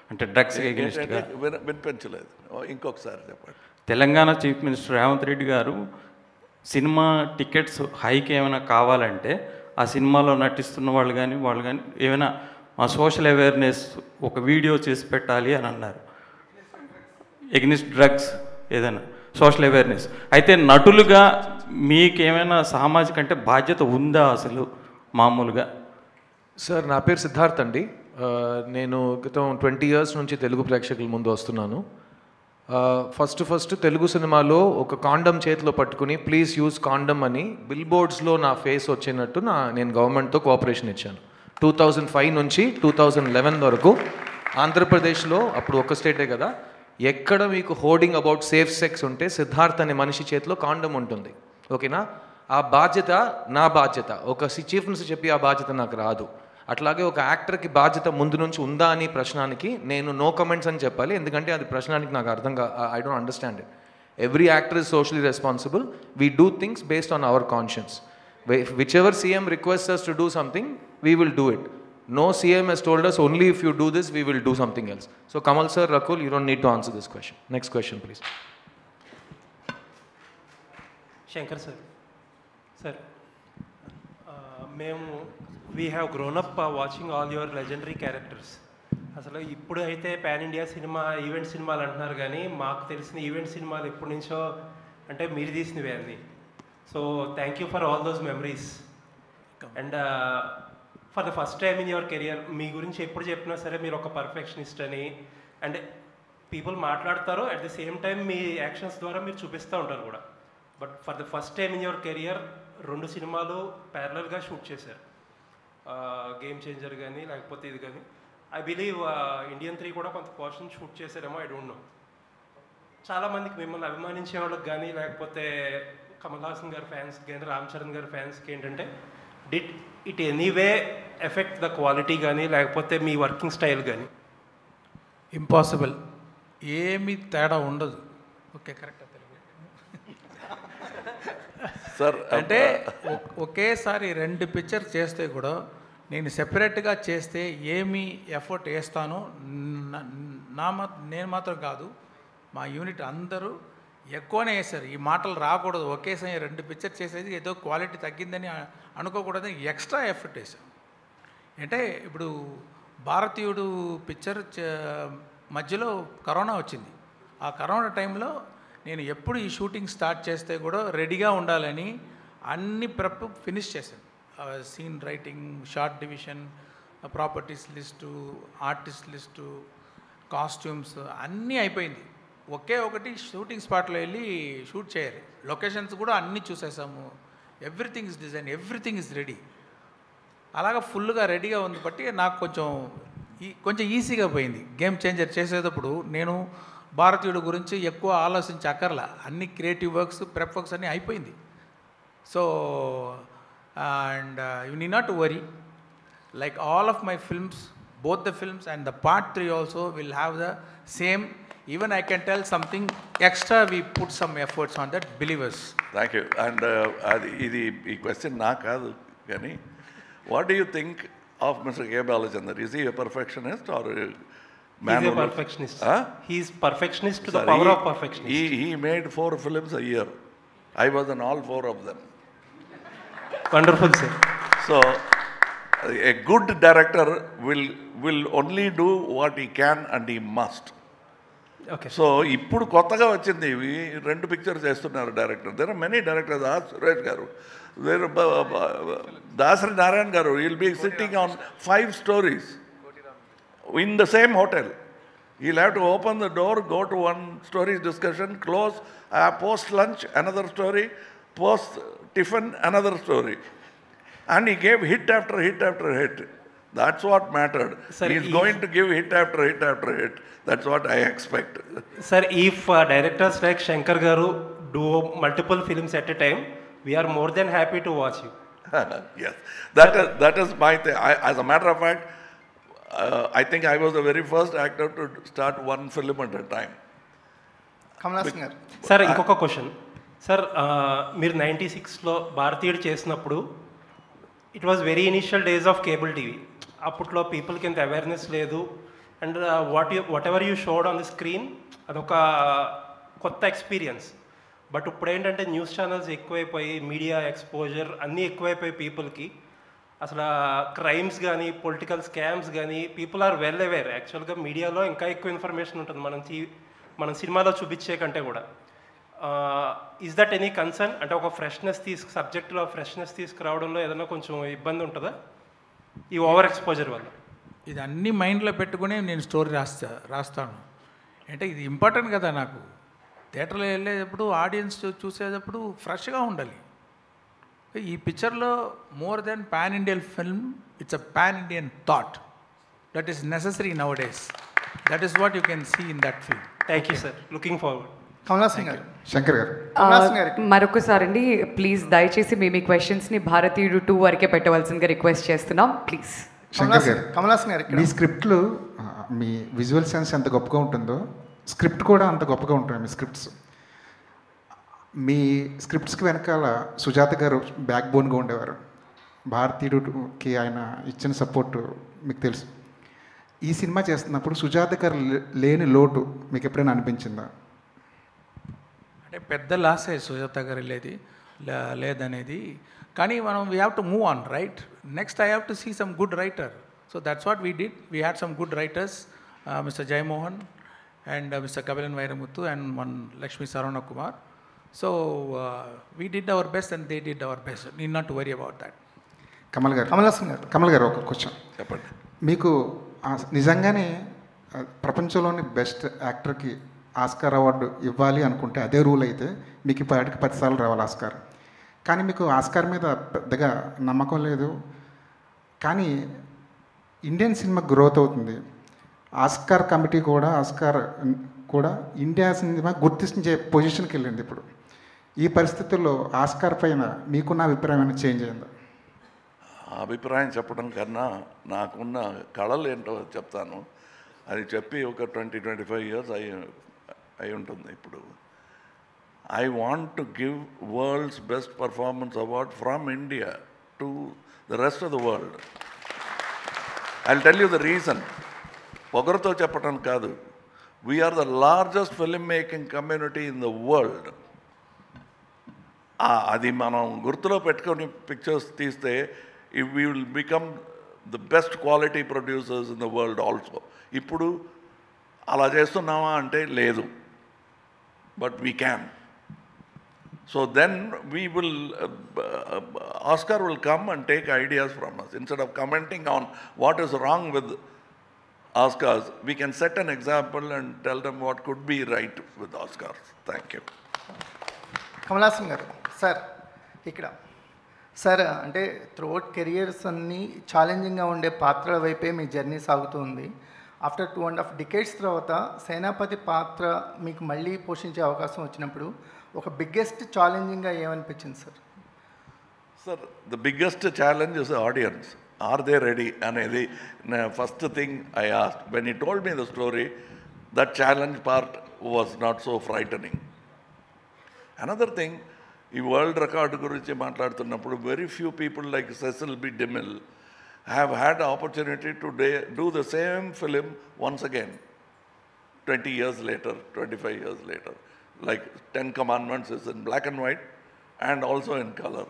అంటే డ్రగ్స్ ఎగెనిస్ట్గా. వినిపించలేదు, ఇంకొకసారి చెప్పండి. తెలంగాణ చీఫ్ మినిస్టర్ రేవంత్ రెడ్డి గారు సినిమా టికెట్స్ హైక్ ఏమైనా కావాలంటే ఆ సినిమాలో నటిస్తున్న వాళ్ళు కానీ ఏమైనా సోషల్ అవేర్నెస్ ఒక వీడియో చేసి పెట్టాలి అని అన్నారు. ఎగ్నిస్ట్ డ్రగ్స్ ఏదైనా సోషల్ అవేర్నెస్. అయితే నటులుగా మీకేమైనా సామాజిక అంటే బాధ్యత ఉందా అసలు మామూలుగా? సార్, నా పేరు సిద్ధార్థ్ అండి. నేను గతం 20 years నుంచి తెలుగు ప్రేక్షకుల ముందు వస్తున్నాను. ఫస్ట్ తెలుగు సినిమాలో ఒక కాండమ్ చేతిలో పట్టుకుని ప్లీజ్ యూజ్ కాండమ్ అని బిల్ బోర్డ్స్లో నా ఫేస్ వచ్చినట్టు నేను గవర్నమెంట్తో కోఆపరేషన్ ఇచ్చాను. 2005 నుంచి 2011 వరకు ఆంధ్రప్రదేశ్లో, అప్పుడు ఒక స్టేటే కదా, ఎక్కడ మీకు హోర్డింగ్ అబౌట్ సేఫ్ సెక్స్ ఉంటే సిద్ధార్థ్ అనే మనిషి చేతిలో కాండమ్ ఉంటుంది. ఓకేనా? ఆ బాధ్యత నా బాధ్యత. ఒక చీఫ్ మినిస్టర్ చెప్పి ఆ బాధ్యత నాకు రాదు. అట్లాగే ఒక యాక్టర్కి బాధ్యత ముందు నుంచి ఉందా అని ప్రశ్నానికి నేను నో కమెంట్స్ అని చెప్పాలి. ఎందుకంటే అది ప్రశ్నానికి నాకు I don't understand it. Every actor is socially responsible. We do things based on hour conscience. Whichever CM requests us to do something, we will do it. No CM has told us only if you do this, we will do something else. So Kamal sir, Rakul, you don't need to answer this question. Next question, please. Shankar sir. Sir, we have grown up watching all your legendary characters. అసలు ఇప్పుడు అయితే పాన్ ఇండియా సినిమా, ఈవెంట్ సినిమాలు అంటున్నారు, కానీ మాకు తెలిసిన ఈవెంట్ సినిమాలు ఎప్పటి నుంచో అంటే మీరు తీసినవే అన్నీ. So thank you for all those memories. And for the first time in your career మీ గురించి ఎప్పుడు చెప్పినా సరే మీరు ఒక పర్ఫెక్షనిస్ట్ అని అండ్ పీపుల్ మాట్లాడతారు, అట్ ది సేమ్ టైం మీ యాక్షన్స్ ద్వారా మీరు చూపిస్తూ ఉంటారు కూడా. But for the first time in your career 2 సినిమాలు ప్యారలల్గా షూట్ చేశారు. గేమ్ చేంజర్ కానీ లేకపోతే ఇది కానీ. ఐ బిలీవ్ ఇండియన్ 3 కూడా కొంత పోర్షన్ షూట్ చేశారేమో, ఐ డోంట్ నో. చాలామందికి మిమ్మల్ని అభిమానించే వాళ్ళకి కానీ లేకపోతే కమల్ హాసన్ గారి ఫ్యాన్స్కి కానీ రామ్ చరణ్ గారి ఫ్యాన్స్కి ఏంటంటే did it anyway effect the quality కానీ లేకపోతే మీ వర్కింగ్ స్టైల్ కానీ? ఇంపాసిబుల్, ఏమీ తేడా ఉండదు. Okay, correct. సార్ అంటే ఒకేసారి 2 పిక్చర్ చేస్తే కూడా నేను సెపరేట్గా చేస్తే ఏమి ఎఫర్ట్ వేస్తానో నేను మాత్రం కాదు, మా యూనిట్ అందరూ ఎక్కువనే వేశారు. ఈ మాటలు రాకూడదు, ఒకేసారి 2 పిక్చర్ చేసేది ఏదో క్వాలిటీ తగ్గిందని అనుకోకూడదని ఎక్స్ట్రా ఎఫర్ట్ వేసాం. అంటే ఇప్పుడు భారతీయుడు పిక్చర్ మధ్యలో కరోనా వచ్చింది. ఆ కరోనా టైంలో నేను ఎప్పుడు ఈ షూటింగ్ స్టార్ట్ చేస్తే కూడా రెడీగా ఉండాలని అన్ని ప్రెప్ ఫినిష్ చేశాను. Scene writing, shot division, properties list, artist list, costumes అన్నీ అయిపోయింది. ఒకటి షూటింగ్ స్పాట్లో వెళ్ళి షూట్ చేయాలి. లొకేషన్స్ కూడా అన్నీ చూసేసాము. Everything is design, everything is ready. అలాగా ఫుల్గా రెడీగా ఉంది బట్టి నాకు కొంచెం ఈజీగా పోయింది. గేమ్ చేంజర్ చేసేటప్పుడు నేను భారతీయుడు గురించి ఎక్కువ ఆలోచించక్కర్లా, అన్ని క్రియేటివ్ వర్క్స్, ప్రెప్ వర్క్స్ అన్నీ అయిపోయింది. So and you need not to worry, like all of my films, both the films and the part 3 also will have the same. Even I can tell something extra, we put some efforts on that, believers. Thank you. And ఈ క్వశ్చన్ నా కాదు కానీ, what do you think of Mr. K. Balachandar? Is he a perfectionist or a man? He's a perfectionist. He is perfectionist to the power of perfectionist. He made 4 films a year. I was in all 4 of them. Wonderful, sir. So a good director will only do what he can and he must. Okay. So ఇప్పుడు కొత్తగా వచ్చింది, 2 పిక్చర్స్ చేస్తున్నారు director. There are many directors. Suresh గారు, దాసరి నారాయణ గారు, will be sitting on 5 stories in the same hotel. He'll have to open the door, go to one story discussion, close, post lunch another story, post tiffin another story. And he gave hit after hit after hit. That's what mattered. Sir, he's going to give hit after hit after hit. That's what I expect. Sir, if directors like Shankar Garu do multiple films at a time, we are more than happy to watch you. Yes, that is my thing. As a matter of fact, I think I was the very first actor to start 1 film at a time. Kamal Haasan garu. Sir, inkoka question. Sir, మీరు 96లో భారతీయుడు చేసినప్పుడు it was very initial days of cable TV. అప్పట్లో పీపుల్కి ఇంత అవేర్నెస్ లేదు. And what ever you showed on the screen అదొక కొత్త ఎక్స్పీరియన్స్. బట్ ఇప్పుడు ఏంటంటే న్యూస్ ఛానల్స్ ఎక్కువైపోయి, మీడియా ఎక్స్పోజర్ అన్నీ ఎక్కువైపోయి పీపుల్కి. అసలు క్రైమ్స్ కానీ, పొలిటికల్ స్కామ్స్ కానీ, పీపుల్ ఆర్ వెల్ అవేర్. యాక్చువల్గా మీడియాలో ఇంకా ఎక్కువ ఇన్ఫర్మేషన్ ఉంటుంది మనం సినిమాలో చూపించే కంటే కూడా. Is that any concern? అంటే ఒక ఫ్రెష్నెస్ సబ్జెక్ట్లో ఫ్రెష్నెస్ తీసుకురావడంలో ఏదైనా కొంచెం ఇబ్బంది ఉంటుందా ఈ ఓవర్ ఎక్స్పోజర్ వల్ల? ఇది అన్ని మైండ్లో పెట్టుకుని నేను స్టోరీ రాస్తాను. అంటే ఇది ఇంపార్టెంట్ కదా నాకు. థియేటర్లో వెళ్ళేటప్పుడు ఆడియన్స్ చూసేటప్పుడు ఫ్రెష్గా ఉండాలి. ఈ పిక్చర్లో more than pan Indian film, it's a pan Indian thought that is necessary nowadays. That is what you can see in that film. Thank you sir. Looking forward. Kamal Haasan గారు. శంకర్ గారు. మరొకసారి అండి, ప్లీజ్ దయచేసి మీ క్వశ్చన్స్ని భారతీయుడు 2 వరకే పెట్టవలసిందిగా రిక్వెస్ట్ చేస్తున్నాం, ప్లీజ్. శంకర్ గారు, కమల్ హాసన్ గారు, మీ స్క్రిప్ట్లు, మీ విజువల్ సెన్స్ ఎంత గొప్పగా ఉంటుందో స్క్రిప్ట్ కూడా అంత గొప్పగా ఉంటుంది. మీ స్క్రిప్ట్స్కి వెనకాల సుజాత గారు బ్యాక్ బోన్గా ఉండేవారు. భారతీయుడికి ఆయన ఇచ్చిన సపోర్టు మీకు తెలుసు. ఈ సినిమా చేస్తున్నప్పుడు సుజాత గారు లేని లోటు మీకు ఎప్పుడైనా అనిపించిందా? అంటే పెద్ద లాసే సుజాత గారు లేదనేది. కానీ మనం we have to move on, right? Next I have to see some good writer. So that's what we did. We had some good writers, mister Jayamohan and Mr. Kabilan Vairamuthu and one Lakshmi Sarvana Kumar. So we did our best and they did our best. Need not to worry about that. Kamal గారు ఒక క్వశ్చన్ చెప్పండి. మీకు నిజంగానే ప్రపంచంలోని బెస్ట్ యాక్టర్కి ఆస్కార్ అవార్డు ఇవ్వాలి అనుకుంటే అదే రూల్ అయితే మీకు ఇప్పటికి 10 సార్లు రావాలి ఆస్కార్. కానీ మీకు ఆస్కార్ మీద పెద్దగా నమ్మకం లేదు. కానీ ఇండియన్ సినిమా గ్రోత్ అవుతుంది. ఆస్కార్ కమిటీ కూడా ఇండియా సినిమా గుర్తించే పొజిషన్కి వెళ్ళింది. ఇప్పుడు ఈ పరిస్థితుల్లో ఆస్కార్ పైన మీకున్న అభిప్రాయం ఏమైనా చేంజ్ అయిందా? అభిప్రాయం చెప్పడం కన్నా నాకున్న కళలు ఏంటో చెప్తాను. అది చెప్పి ఒక 20-25 years అయి ఉంటుంది ఇప్పుడు. I want to give world's best performance award from India to the rest of the world. I'll tell you the reason. పొగరుతో చెప్పడం కాదు. We are the largest filmmaking community in the world. అది మనం గుర్తులో పెట్టుకొని పిక్చర్స్ తీస్తే we will become the best quality producers in the world also. ఇప్పుడు అలా చేస్తున్నామా అంటే లేదు. But we can. So then we will, Oscar will come and take ideas from us. Instead of commenting on what is wrong with Oscars, we can set an example and tell them what could be right with Oscars. Thank you. Kamal Haasan గారు, సార్ ఇక్కడ సార్ అంటే త్రూఅవుట్ కెరియర్స్ అన్నీ ఛాలెంజింగ్గా ఉండే పాత్రల వైపే మీ జర్నీ సాగుతుంది. ఆఫ్టర్ 2.5 decades తర్వాత సేనాపతి పాత్ర మీకు మళ్ళీ పోషించే అవకాశం వచ్చినప్పుడు ఒక బిగ్గెస్ట్ ఛాలెంజింగ్గా ఏమనిపించింది sir? Sir, the biggest challenge is the audience. Are they ready అనేది first thing I asked. When he told me the story, that challenge part was not so frightening. Another thing, ఈ వరల్డ్ రికార్డు గురించి మాట్లాడుతున్నప్పుడు very few people like Cecil B DeMille have had the opportunity to do the same film once again, 20 years later, 25 years later. Like 10 Commandments is in black and white and also in color.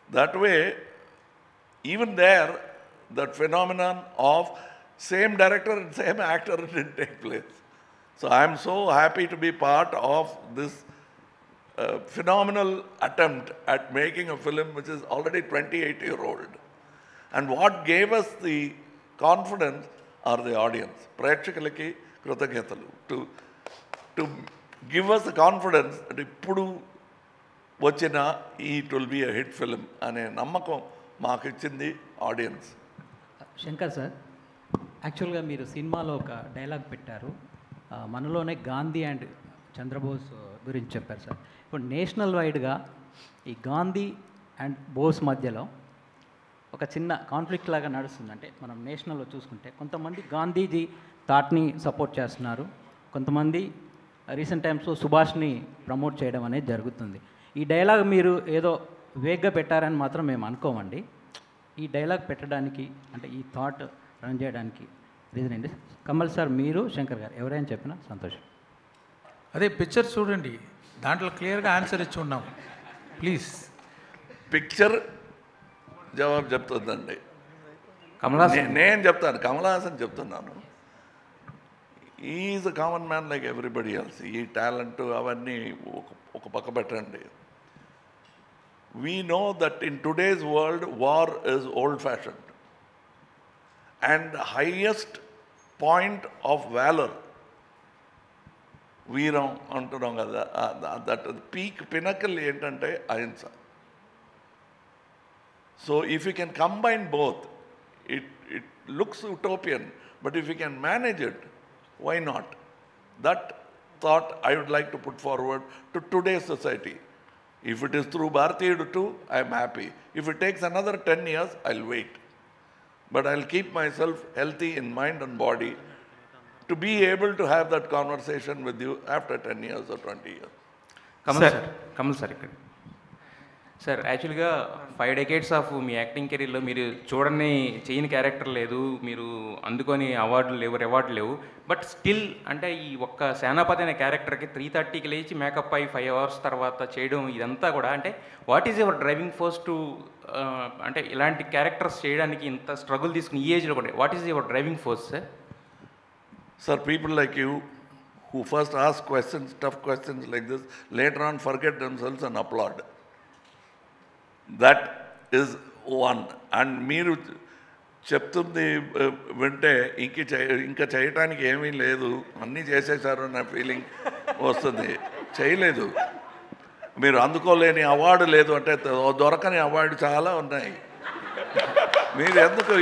That way, even there, that phenomenon of same director and same actor didn't take place. So I am so happy to be part of this phenomenal attempt at making a film which is already 28-year-old. And what gave us the confidence are the audience. ప్రేక్షకులకి కృతజ్ఞతలు to give us the confidence that ఇప్పుడు వచ్చిన it will be a hit film అనే నమ్మకం మాకు ఇచ్చింది ఆడియన్స్. శంకర్ సార్, యాక్చువల్గా మీరు సినిమాలో ఒక డైలాగ్ పెట్టారు, మనలోనే గాంధీ అండ్ చంద్రబోస్ గురించి చెప్పారు సార్. ఇప్పుడు నేషనల్ వైడ్గా ఈ గాంధీ అండ్ బోస్ మధ్యలో ఒక చిన్న కాన్ఫ్లిక్ట్ లాగా నడుస్తుంది. అంటే మనం నేషనల్లో చూసుకుంటే కొంతమంది గాంధీజీ థాట్ని సపోర్ట్ చేస్తున్నారు, కొంతమంది రీసెంట్ టైమ్స్లో సుభాష్ని ప్రమోట్ చేయడం అనేది జరుగుతుంది. ఈ డైలాగ్ మీరు ఏదో వేగ్గా పెట్టారని మాత్రం మేము అనుకోమండి. ఈ డైలాగ్ పెట్టడానికి అంటే ఈ థాట్ రన్ చేయడానికి రీజన్ ఏంటి? కమల్ సార్, మీరు, శంకర్ గారు ఎవరైనా చెప్పినా సంతోషం. అదే పిక్చర్ చూడండి, దాంట్లో క్లియర్గా ఆన్సర్ ఇచ్చి ఉన్నాం. ప్లీజ్ పిక్చర్ జవాబు చెప్తుందండి. నేను చెప్తాను, కమల్ హాసన్ చెప్తున్నాను. Is a common man like everybody else. ఈ టాలెంట్ అవన్నీ ఒక పక్క పెట్టండి. We know that in today's world war is old fashioned and highest point of valour, వీరం అంటున్నాం కదా, దట్ పీక్ పినకల్ ఏంటంటే అహింస. So if you can combine both, it looks utopian, but if you can manage it, why not? That thought I would like to put forward to today's society. If it is through Bharatiya 2, I am happy. If it takes another 10 years, I'll wait. But I'll keep myself healthy in mind and body to be able to have that conversation with you after 10 years or 20 years. Kamal sir ikkada. Sir, యాక్చువల్గా 5 decades ఆఫ్ మీ యాక్టింగ్ కెరీర్లో మీరు చూడని చేయని క్యారెక్టర్ లేదు, మీరు అందుకొని అవార్డులు లేవు, రివార్డులు లేవు. బట్ స్టిల్ అంటే ఈ ఒక్క సేనాపతి అనే క్యారెక్టర్కి 3:30కి లేచి మేకప్ అయ్యి 5 hours తర్వాత చేయడం, ఇదంతా కూడా అంటే what is your driving force to అంటే ఇలాంటి క్యారెక్టర్స్ చేయడానికి ఇంత స్ట్రగుల్ తీసుకుని ఈ ఏజ్లో కూడా what is your driving force sir? Sir, people like you who first ask questions, tough questions like this, later on forget themselves and applaud. That is one. And మీరు చెప్తుంది వింటే ఇంకా చేయటానికి ఏమీ లేదు, అన్నీ చేసేసారు అన్న ఫీలింగ్ వస్తుంది. చేయలేదు, మీరు అందుకోలేని అవార్డు లేదు అంటే దొరకని అవార్డు చాలా ఉన్నాయి. మీరు ఎందుకు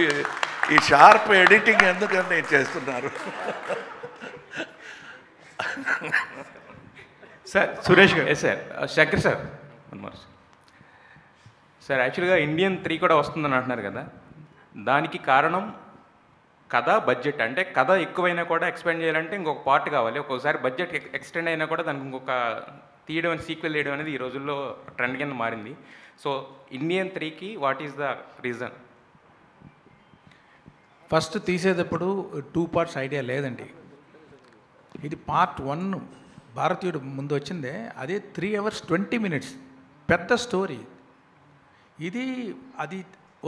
ఈ షార్ప్ ఎడిటింగ్ ఎందుకని చేస్తున్నారు? సార్ సురేష్ గారు సార్ శంకర్ సార్ సార్ యాక్చువల్గా ఇండియన్ 3 కూడా వస్తుందని అంటున్నారు కదా, దానికి కారణం కథ, బడ్జెట్. అంటే కథ ఎక్కువైనా కూడా ఎక్స్పెండ్ చేయాలంటే ఇంకొక పార్ట్ కావాలి. ఒక్కోసారి బడ్జెట్ ఎక్స్టెండ్ అయినా కూడా దానికి ఇంకొక తీయడం అని సీక్వెల్ చేయడం అనేది ఈ రోజుల్లో ట్రెండ్ కింద మారింది. సో ఇండియన్ 3కి what is the reason? First తీసేటప్పుడు 2 పార్ట్స్ ఐడియా లేదండి. ఇది పార్ట్ 1 భారతీయుడు ముందు వచ్చిందే, అదే 3 hours 20 minutes పెద్ద స్టోరీ. అది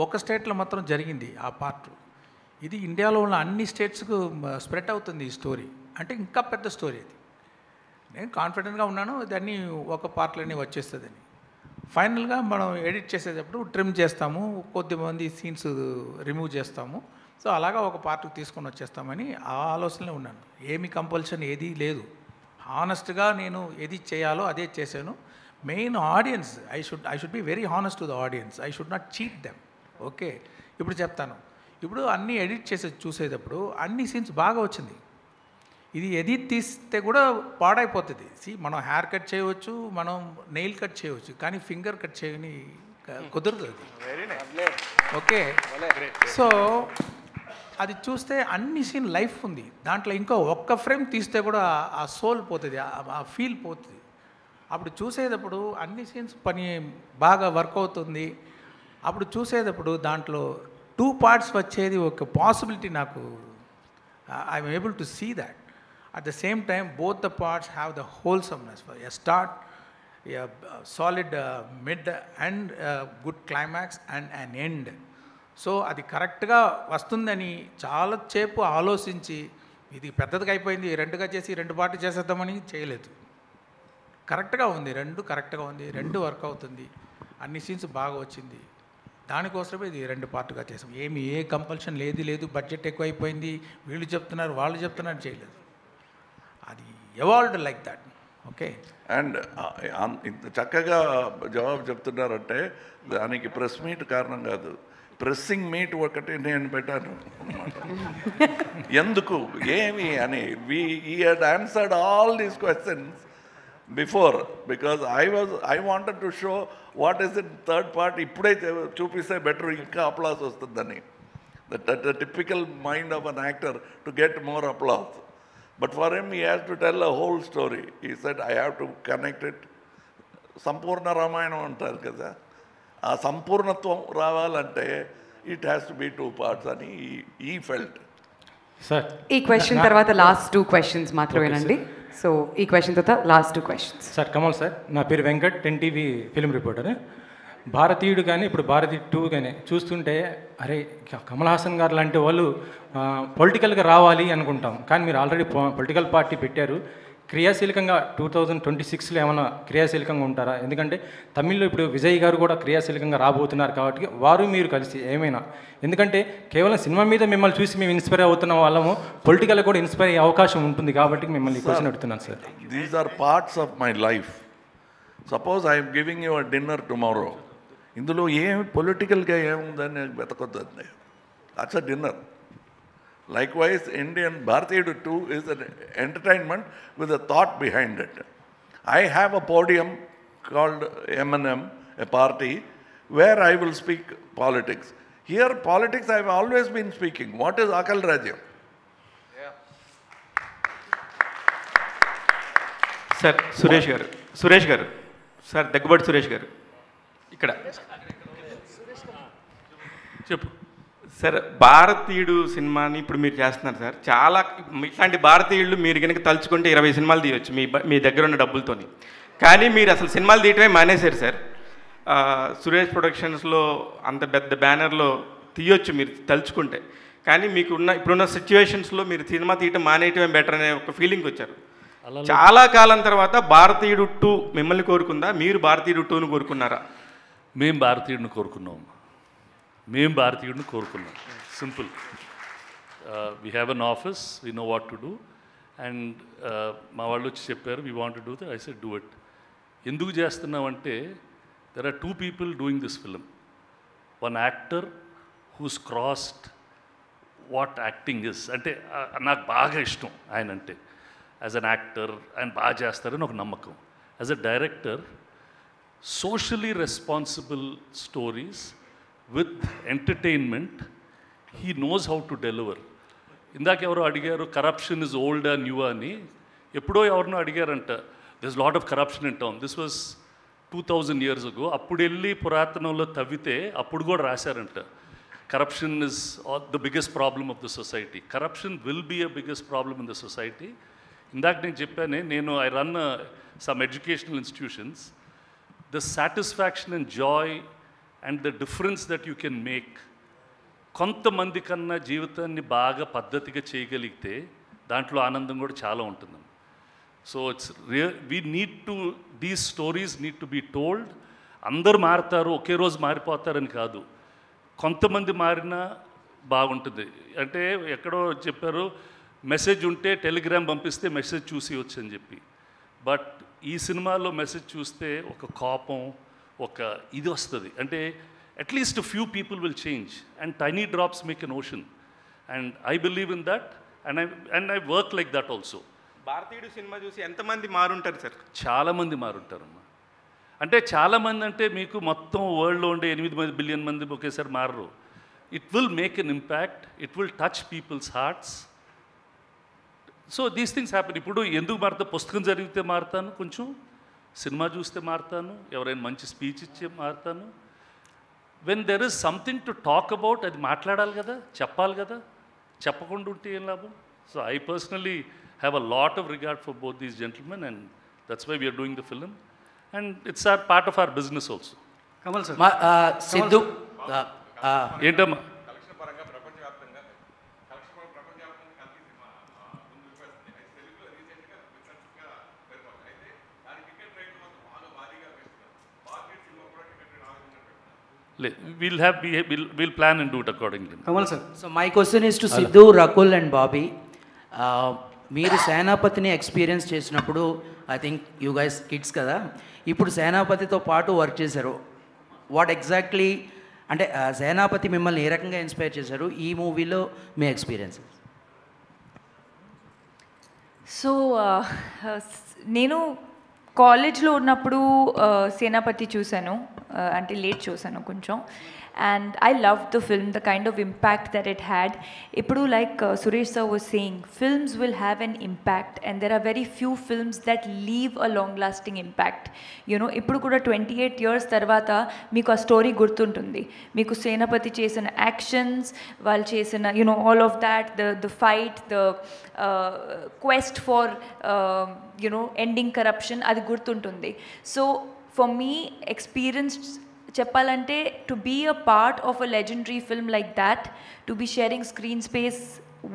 ఒక స్టేట్లో మాత్రం జరిగింది ఆ పార్ట్. ఇది ఇండియాలో ఉన్న అన్ని స్టేట్స్కు స్ప్రెడ్ అవుతుంది ఈ స్టోరీ. అంటే ఇంకా పెద్ద స్టోరీ అది. నేను కాన్ఫిడెంట్గా ఉన్నాను దాన్ని ఒక పార్ట్లోనే వచ్చేస్తుందని. ఫైనల్గా మనం ఎడిట్ చేసేటప్పుడు ట్రిమ్ చేస్తాము, కొద్దిమంది సీన్స్ రిమూవ్ చేస్తాము. సో అలాగా ఒక పార్ట్కి తీసుకొని వచ్చేస్తామని ఆ ఆలోచనలో ఉన్నాను. ఏమి కంపల్షన్ ఏదీ లేదు. హానెస్ట్గా నేను ఏది చేయాలో అదే చేశాను. Main audience, I should be very honest to the audience. I should not cheat them. Okay, ఇప్పుడు చెప్తాను. ఇప్పుడు అన్నీ ఎడిట్ చేసి చూసేటప్పుడు అన్ని సీన్స్ బాగా వచ్చింది. ఇది ఎడిట్ తీస్తే కూడా పాడైపోతుంది. మనం హెయిర్ కట్ చేయవచ్చు, మనం నెయిల్ కట్ చేయవచ్చు, కానీ ఫింగర్ కట్ చేయని కుదరదు అది. ఓకే, సో అది చూస్తే అన్ని సీన్ లైఫ్ ఉంది దాంట్లో. ఇంకో ఒక్క ఫ్రేమ్ తీస్తే కూడా ఆ సోల్ పోతుంది, ఆ ఫీల్ పోతుంది. అప్పుడు చూసేటప్పుడు అన్ని సీన్స్ పని బాగా వర్క్ అవుతుంది. అప్పుడు చూసేటప్పుడు దాంట్లో 2 parts వచ్చేది ఒక పాసిబిలిటీ నాకు. I'm able to see that. At the same time both the parts have the wholesomeness. A start, a solid mid and good climax and an end. So అది కరెక్ట్గా వస్తుందని చాలా సేపు ఆలోచించి, ఇది పెద్దదిగా అయిపోయింది 2గా చేసి 2 పార్ట్లు చేసేద్దామని చేయలేదు. కరెక్ట్గా ఉంది, 2 కరెక్ట్గా ఉంది, 2 వర్క్ అవుతుంది, అన్ని సీన్స్ బాగా వచ్చింది. దానికోసమే ఇది 2 పార్ట్గా చేసాం. ఏ కంపల్షన్ లేదు, బడ్జెట్ ఎక్కువైపోయింది, వీళ్ళు చెప్తున్నారు వాళ్ళు చెప్తున్నారు, చేయలేదు. అది evolved like that. Okay, and ఇంత చక్కగా జవాబు చెప్తున్నారంటే దానికి ప్రెస్ మీట్ కారణం కాదు, ప్రెస్సింగ్ మీట్ ఒకటి నేను పెట్టాను ఎందుకు ఏమి అని. He had answered all these questions before, because I wanted to show what is in third part. ఇప్పుడే చూపిస్తే బెటర్, ఇంకా అప్లాస్ వస్తుందని. The typical mind of an actor to get more applause. But for him, he has to tell a whole story. He said, I have to connect it. సంపూర్ణ రామాయణం అంటారు కదా, ఆ సంపూర్ణత్వం రావాలంటే it has to be 2 parts అని ఈ ఫెల్ట్. సార్, ఈ క్వశ్చన్ తర్వాత లాస్ట్ 2 questions మాత్రమేనండి. సో ఈ క్వశ్చన్ తర్వాత last 2 questions. Sir Kamal sir, నా పేరు వెంకట్, 10TV ఫిల్మ్ రిపోర్టర్. భారతీయుడు కానీ ఇప్పుడు భారతీయుడు 2 కానీ చూస్తుంటే అరే కమల్ హాసన్ గారు లాంటి వాళ్ళు పొలిటికల్గా రావాలి అనుకుంటాం. కానీ మీరు ఆల్రెడీ పొలిటికల్ పార్టీ పెట్టారు. క్రియాశీలకంగా 2026లో ఏమైనా క్రియాశీలకంగా ఉంటారా? ఎందుకంటే తమిళ్లో ఇప్పుడు విజయ్ గారు కూడా క్రియాశీలకంగా రాబోతున్నారు కాబట్టి వారు మీరు కలిసి ఏమైనా, ఎందుకంటే కేవలం సినిమా మీద మిమ్మల్ని చూసి మేము ఇన్స్పైర్ అవుతున్న వాళ్ళము, పొలిటికల్ కూడా ఇన్స్పైర్ అయ్యే అవకాశం ఉంటుంది కాబట్టి మిమ్మల్ని క్వశ్చన్ అడుగుతున్నాను sir. These are parts of my life. Suppose I'm giving you a dinner tomorrow. ఇందులో ఏమి పొలిటికల్గా ఏముందని వెతకొద్దండి. That's a dinner. Likewise, Indian Bharatiya 2 is an entertainment with a thought behind it. I have a podium called M&M, a party, where I will speak politics. Here, politics I have always been speaking. What is Akal Rajyam? Sir, Suresh garu. Sir, Daggubadi Suresh garu. ఇక్కడ చెప్పు సార్. భారతీయుడు సినిమాని ఇప్పుడు మీరు చేస్తున్నారు సార్. చాలా ఇట్లాంటి భారతీయుళ్ళు మీరు కనుక తలుచుకుంటే 20 సినిమాలు తీయవచ్చు మీ దగ్గర ఉన్న డబ్బులతోని. కానీ మీరు అసలు సినిమాలు తీయటమే మానేశారు సార్. సురేష్ ప్రొడక్షన్స్లో అంత పెద్ద బ్యానర్లో తీయొచ్చు మీరు తలుచుకుంటే. కానీ ఇప్పుడున్న సిచ్యువేషన్స్లో మీరు సినిమా తీయటం మానేయటమే బెటర్ అనే ఒక ఫీలింగ్ వచ్చారు. చాలా కాలం తర్వాత భారతీయుడు 2 మిమ్మల్ని కోరుకుందా, మీరు భారతీయుడు 2ను కోరుకున్నారా? మేము భారతీయుడిని కోరుకున్నాం. Simple. We have an office, we know what to do. And మా వాళ్ళు వచ్చి చెప్పారు we want to do that. I said do it. ఎందుకు చేస్తున్నామంటే there are 2 people doing this film. One actor who's crossed what acting is. అంటే నాకు బాగా ఇష్టం ఆయన అంటే. యాజ్ అన్ యాక్టర్ ఆయన బాగా చేస్తారని ఒక నమ్మకం. as a director, socially responsible stories with entertainment, he knows how to deliver. ఇందాక ఎవరో అడిగారు కరప్షన్ ఇస్ ఓల్డ్ న్యూ అని. ఎప్పుడో ఎవరినో అడిగారంట, this lot of corruption in town. This was 2000 years ago. అప్పుడు వెళ్ళి పురాతనంలో తవ్వితే అప్పుడు కూడా రాశారంట, corruption is the biggest problem of the society. Corruption will be a biggest problem in the society. ఇందాక నేను చెప్పానే, నేను I run some educational institutions. The satisfaction and joy and the difference that you can make, కొంతమంది కన్నా జీవితాన్ని బాగా పద్ధతిగా చేయగలిగితే దాంట్లో ఆనందం కూడా చాలా ఉంటుంది. So it's we need to, these stories need to be told. అందరు మారుతారు, ఒకే రోజు మారిపోతారని కాదు, కొంతమంది మారినా బాగుంటుంది. అంటే ఎక్కడో చెప్పారు, మెసేజ్ ఉంటే టెలిగ్రామ్ పంపిస్తే మెసేజ్ చూసి వచ్చని చెప్పి. బట్ ఈ సినిమాలో మెసేజ్ చూస్తే ఒక కోపం, ఒక ఇది వస్తుంది. అంటే at least few people will change and tiny drops make an ocean. And I believe in that and I work like that also. భారతీయుడు సినిమా చూసి ఎంతమంది మారుంటారు సార్? చాలామంది మారుంటారమ్మా. అంటే చాలామంది అంటే మీకు మొత్తం వరల్డ్లో ఉండే 8 బిలియన్ మంది ఒకేసారి మారరు. It will make an impact, it will touch people's hearts. So these things happen. ఇప్పుడు ఎందుకు మారుతా? పుస్తకం చదివితే మారుతాను, కొంచెం సినిమా చూస్తే మారుతాను, ఎవరైనా మంచి స్పీచ్ ఇచ్చే మారుతాను. When there is something to talk about, అది మాట్లాడాలి కదా, చెప్పాలి కదా, చెప్పకుండా ఉంటే ఏం లాభం? So I personally have a lot of regard for both these gentlemen, and that's why we are doing the film, and it's our part of our business also. Kamal sir, Sidhu ఏంటమ్మా we'll plan and do it accordingly. Kamal sir, so my question is to Sidhu, Rakul and Bobby. మీరు సేనాపతిని ఎక్స్పీరియన్స్ చేసినప్పుడు, I think you guys kids కదా, ఇప్పుడు సేనాపతితో పాటు వర్క్ చేశారు. వాట్ ఎగ్జాక్ట్లీ అంటే సేనాపతి మిమ్మల్ని ఏ రకంగా ఇన్స్పైర్ చేశారు ఈ మూవీలో, మీ ఎక్స్పీరియన్స్? సో నేను కాలేజ్లో ఉన్నప్పుడు సేనాపతి చూశాను, అంటే లేట్ చూశాను కొంచెం. And I loved the film, the kind of impact that it had. Ippudu, like Suresh sir was saying, films will have an impact, and there are very few films that leave a long-lasting impact. You know, ippudu kuda 28 years tarvata meeku a story gurtuntundi. Meeku Senapati chesina actions, vaal chesina, you know, all of that, the fight, the quest for you know, ending corruption, adi gurtuntundi. So for me, experienced చెప్పాలంటే, to be a part of a legendary film like that, to be sharing screen space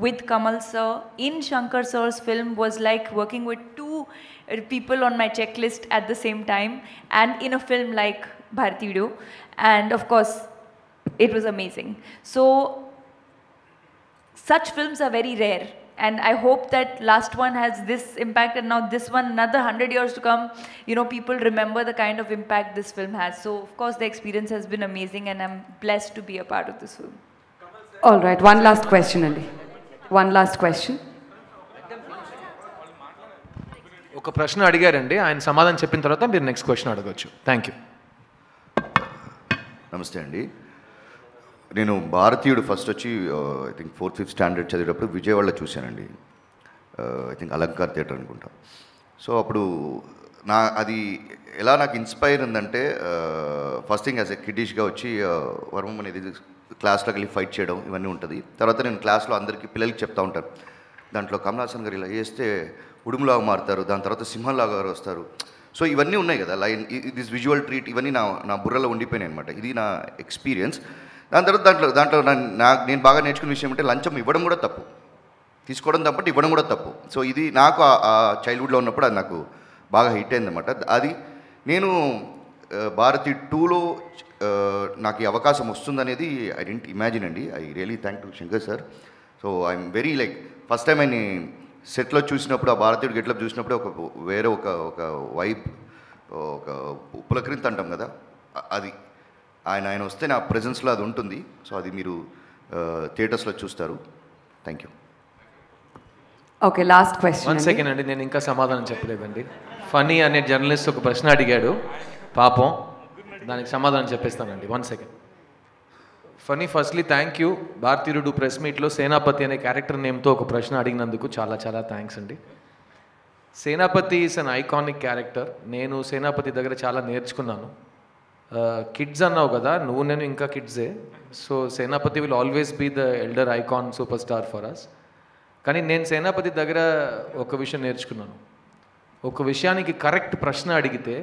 with Kamal sir in Shankar sir's film was like working with two people on my checklist at the same time, and in a film like Bharatiyudu, and of course it was amazing. So such films are very rare, and I hope that last one has this impact, and now this one, another 100 years to come, you know, people remember the kind of impact this film has. So of course the experience has been amazing, and I'm blessed to be a part of this film. All right, one last question Andi. One last question. ఒక ప్రశ్న అడిగారండి, ఆయన సమాధానం చెప్పిన తర్వాత మీరు నెక్స్ట్ క్వశ్చన్ అడగవచ్చు. Thank you. నమస్తే అండి. నేను భారతీయుడు ఫస్ట్ వచ్చి I think 4th 5th standard చదివేటప్పుడు విజయవాడలో చూశానండి. ఐ థింక్ అలంకార్ థియేటర్ అనుకుంటా. సో అప్పుడు అది ఎలా నాకు ఇన్స్పైర్ ఉందంటే, ఫస్ట్ థింగ్ యాజ్ ఎ కిడ్డిష్గా వచ్చి వర్మం అనేది క్లాస్లోకి వెళ్ళి ఫైట్ చేయడం ఇవన్నీ ఉంటుంది. తర్వాత నేను క్లాస్లో అందరికీ పిల్లలకి చెప్తా ఉంటాను, దాంట్లో కమల్ హాసన్ గారు ఇలా వేస్తే ఉడుములాగా మారుతారు, దాని తర్వాత సింహంలాగా వస్తారు. సో ఇవన్నీ ఉన్నాయి కదా, లైన్, దిస్ విజువల్ ట్రీట్, ఇవన్నీ నా బుర్రలో ఉండిపోయినాయి అనమాట. ఇది నా ఎక్స్పీరియన్స్. దాని తర్వాత దాంట్లో నేను బాగా నేర్చుకున్న విషయం అంటే, లంచం ఇవ్వడం కూడా తప్పు, తీసుకోవడం తప్పటి ఇవ్వడం కూడా తప్పు. సో ఇది నాకు ఆ చైల్డ్హుడ్లో ఉన్నప్పుడు అది నాకు బాగా హిట్ అయింది అనమాట. అది నేను భారతి 2లో నాకు ఈ అవకాశం వస్తుందనేది ఐ డెంట్ ఇమాజిన్ అండి. I really thank to Shankar sir. So I'm very like first time ఆయన సెట్లో చూసినప్పుడు, ఆ భారతీయుడు గెట్లప్ చూసినప్పుడు వేరే ఒక వైబ్, ఒక పులకరింత అంటాం కదా, అది ఆయన వస్తే నా ప్రెజెన్స్లో అది ఉంటుంది. సో అది మీరు థియేటర్స్లో చూస్తారు. Thank you. Okay, last question. 1 second అండి, నేను ఇంకా సమాధానం చెప్పలేదండి. ఫనీ అనే జర్నలిస్ట్ ఒక ప్రశ్న అడిగాడు పాపం, దానికి సమాధానం చెప్పేస్తానండి. 1 second. Phani, firstly thank you. Bharateeyudu press మీట్లో సేనాపతి అనే క్యారెక్టర్ నేమ్తో ఒక ప్రశ్న అడిగినందుకు చాలా చాలా థ్యాంక్స్ అండి. సేనాపతి ఈస్ అన్ ఐకానిక్ క్యారెక్టర్. నేను సేనాపతి దగ్గర చాలా నేర్చుకున్నాను. కిడ్స్ అన్నావు కదా, నువ్వు నేను ఇంకా కిడ్సే. So Senapathi will always be the elder icon super star for us. కానీ నేను సేనాపతి దగ్గర ఒక విషయం నేర్చుకున్నాను. ఒక విషయానికి కరెక్ట్ ప్రశ్న అడిగితే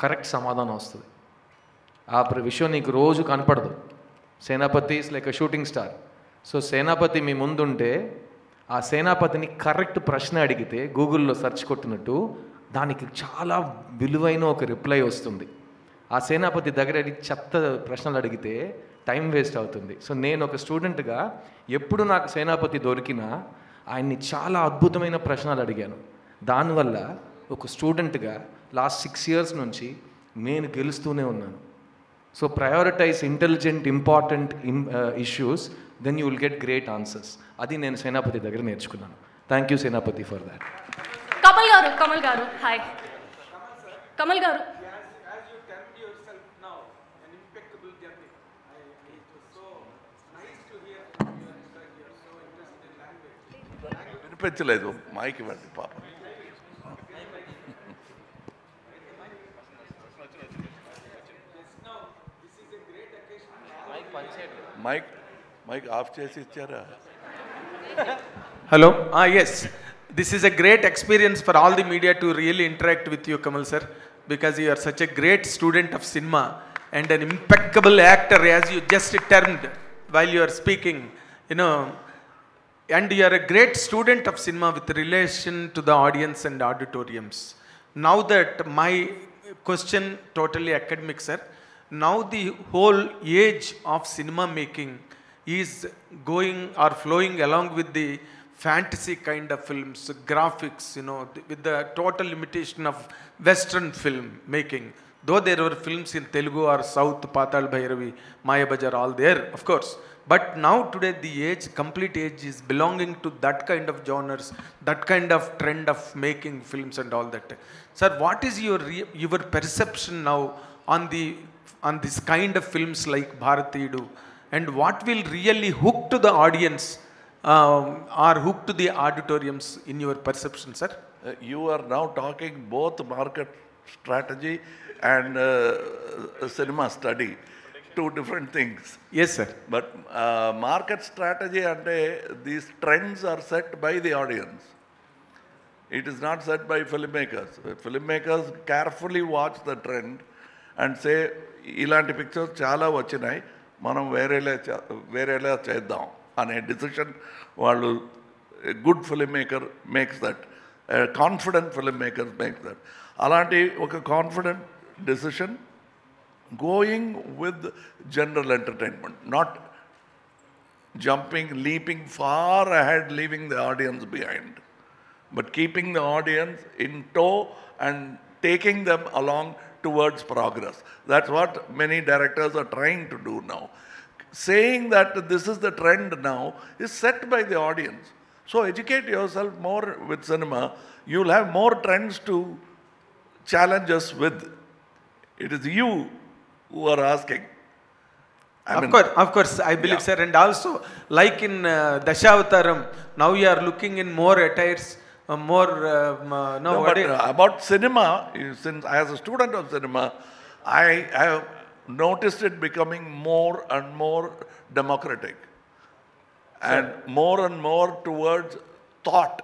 కరెక్ట్ సమాధానం వస్తుంది. ఆ విషయం నీకు రోజు కనపడదు. Senapathi is like a shooting star. So Senapathi మీ ముందుంటే ఆ సేనాపతిని కరెక్ట్ ప్రశ్న అడిగితే గూగుల్లో సెర్చ్ కొట్టినట్టు దానికి చాలా విలువైన ఒక రిప్లై వస్తుంది. ఆ సేనాపతి దగ్గర చెత్త ప్రశ్నలు అడిగితే టైం వేస్ట్ అవుతుంది. సో నేను ఒక స్టూడెంట్గా ఎప్పుడు నాకు సేనాపతి దొరికినా ఆయన్ని చాలా అద్భుతమైన ప్రశ్నలు అడిగాను. దానివల్ల ఒక స్టూడెంట్గా లాస్ట్ 6 years నుంచి నేను గెలుస్తూనే ఉన్నాను. So prioritise intelligent important issues, then you will get great answers. అది నేను సేనాపతి దగ్గర నేర్చుకున్నాను. Thank you Senapathi for that. Kamal garu hi. Kamal గారు, వినిపించలేదు, మైక్ ఇవ్వండి పాప. మైక్ ఆఫ్ చేసి ఇచ్చారా? Hello. Yes. This is a great experience for all the media to really interact with you, Kamal sir, because you are such a great student of cinema and an impeccable actor, as you just termed while you are speaking, you know, and you are a great student of cinema with relation to the audience and auditoriums. Now that my question totally academic, sir, now the whole age of cinema making is going or flowing along with the fantasy kind of films, graphics, you know, with the total limitation of Western film making. Though there were films in Telugu or South, Patal Bhairavi, Maya Bajar, all there, of course. But now today the age, complete age is belonging to that kind of genres, that kind of trend of making films and all that. Sir, what is your perception now on this kind of films like Bharatiyudu? And what will really hook to the audience or hook to the auditoriums in your perception, sir? You are now talking both market strategy and cinema study. Two different things. Yes, sir. But market strategy and these trends are set by the audience. It is not set by filmmakers. Filmmakers carefully watch the trend and say, ఇలాంటి పిక్చర్స్ చాలా వచ్చినాయి, మనం వేరేలా చేద్దాం అనే డిసిషన్ వాళ్ళు, good film maker makes that, confident film maker makes that. అలాంటి ఒక confident decision going with general entertainment, not leaping far ahead, leaving the audience behind, but keeping the audience in tow and taking them along towards progress. That's what many directors are trying to do now. Saying that this is the trend now is set by the audience. So educate yourself more with cinema. You'll have more trends to challenge us with. It is you who are asking. Of course, I believe, sir. And also, like in Dashavataram, now you are looking in more attires, about cinema, since as a student of cinema, I have noticed it becoming more and more democratic, and more towards thought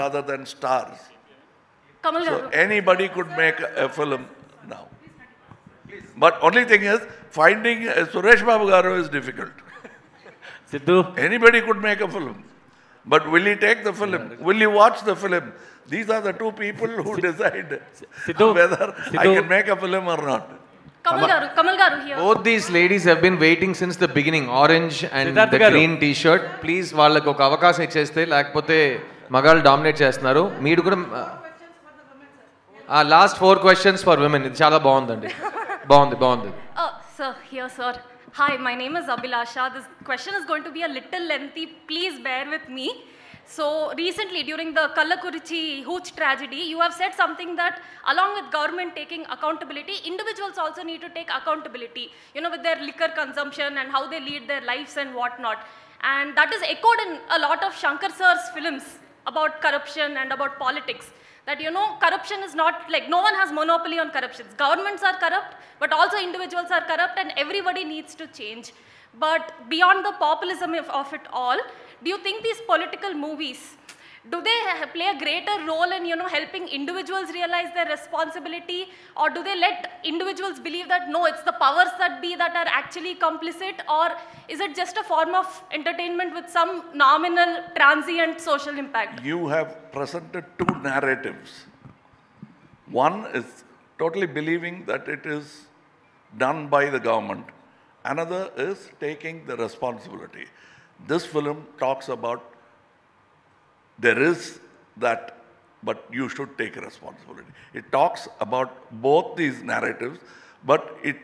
rather than stars. So anybody could make a film now. But only thing is, finding Suresh Babu Garu is difficult. Sidhu, anybody could make a film. But will he take the film? Will he watch the film? These are the two people who decide whether I can make a film or not. Kamal Garu here. Both these ladies have been waiting since the beginning. Orange and the green t-shirt. Please, వాళ్ళకి ఒక అవకాశం ఇచ్చేస్తే, లేకపోతే మగాళ్ళు డామినేట్ చేస్తున్నారు. మీరు కూడా లాస్ట్ 4 questions for women. ఇది చాలా బాగుందండి. బాగుంది. Sir, here, sir. Hi, my name is Abhilasha. This question is going to be a little lengthy. Please bear with me. So recently, during the Kallakurichi Hooch tragedy, you have said something that along with government taking accountability, individuals also need to take accountability, you know, with their liquor consumption and how they lead their lives and whatnot. And that is echoed in a lot of Shankar sir's films about corruption and about politics. That, you know, corruption is not like, no one has monopoly on corruption. Governments are corrupt, but also individuals are corrupt, and everybody needs to change. But beyond the populism of it all, do you think these political movies, do they play a greater role in, you know, helping individuals realize their responsibility, or do they let individuals believe that no, it's the powers that be that are actually complicit, or is it just a form of entertainment with some nominal transient social impact? You have presented two narratives. One is totally believing that it is done by the government. Another is taking the responsibility. This film talks about there is that, but you should take responsibility. It talks about both these narratives, but it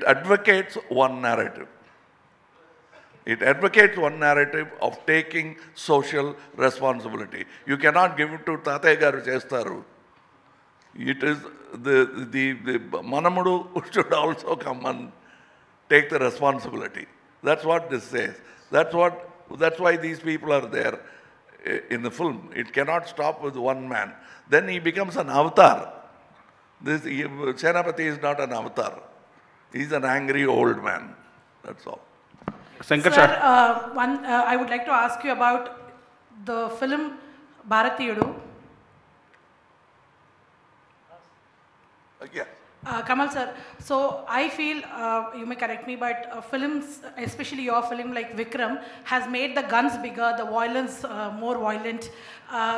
advocates one narrative. It advocates one narrative of taking social responsibility. You cannot give it to Tataya garu chestaru. It is the Manamudu should also come and take the responsibility. That's what this says. That's why these people are there in the film. It cannot stop with one man. Then he becomes an avatar. Senapati is not an avatar. He's an angry old man. That's all. Shankar sir, I would like to ask you about the film Bharatiyudu. Yeah. Kamal sir, so I feel, you may correct me, but films, especially your film like Vikram, has made the guns bigger, the violence more violent.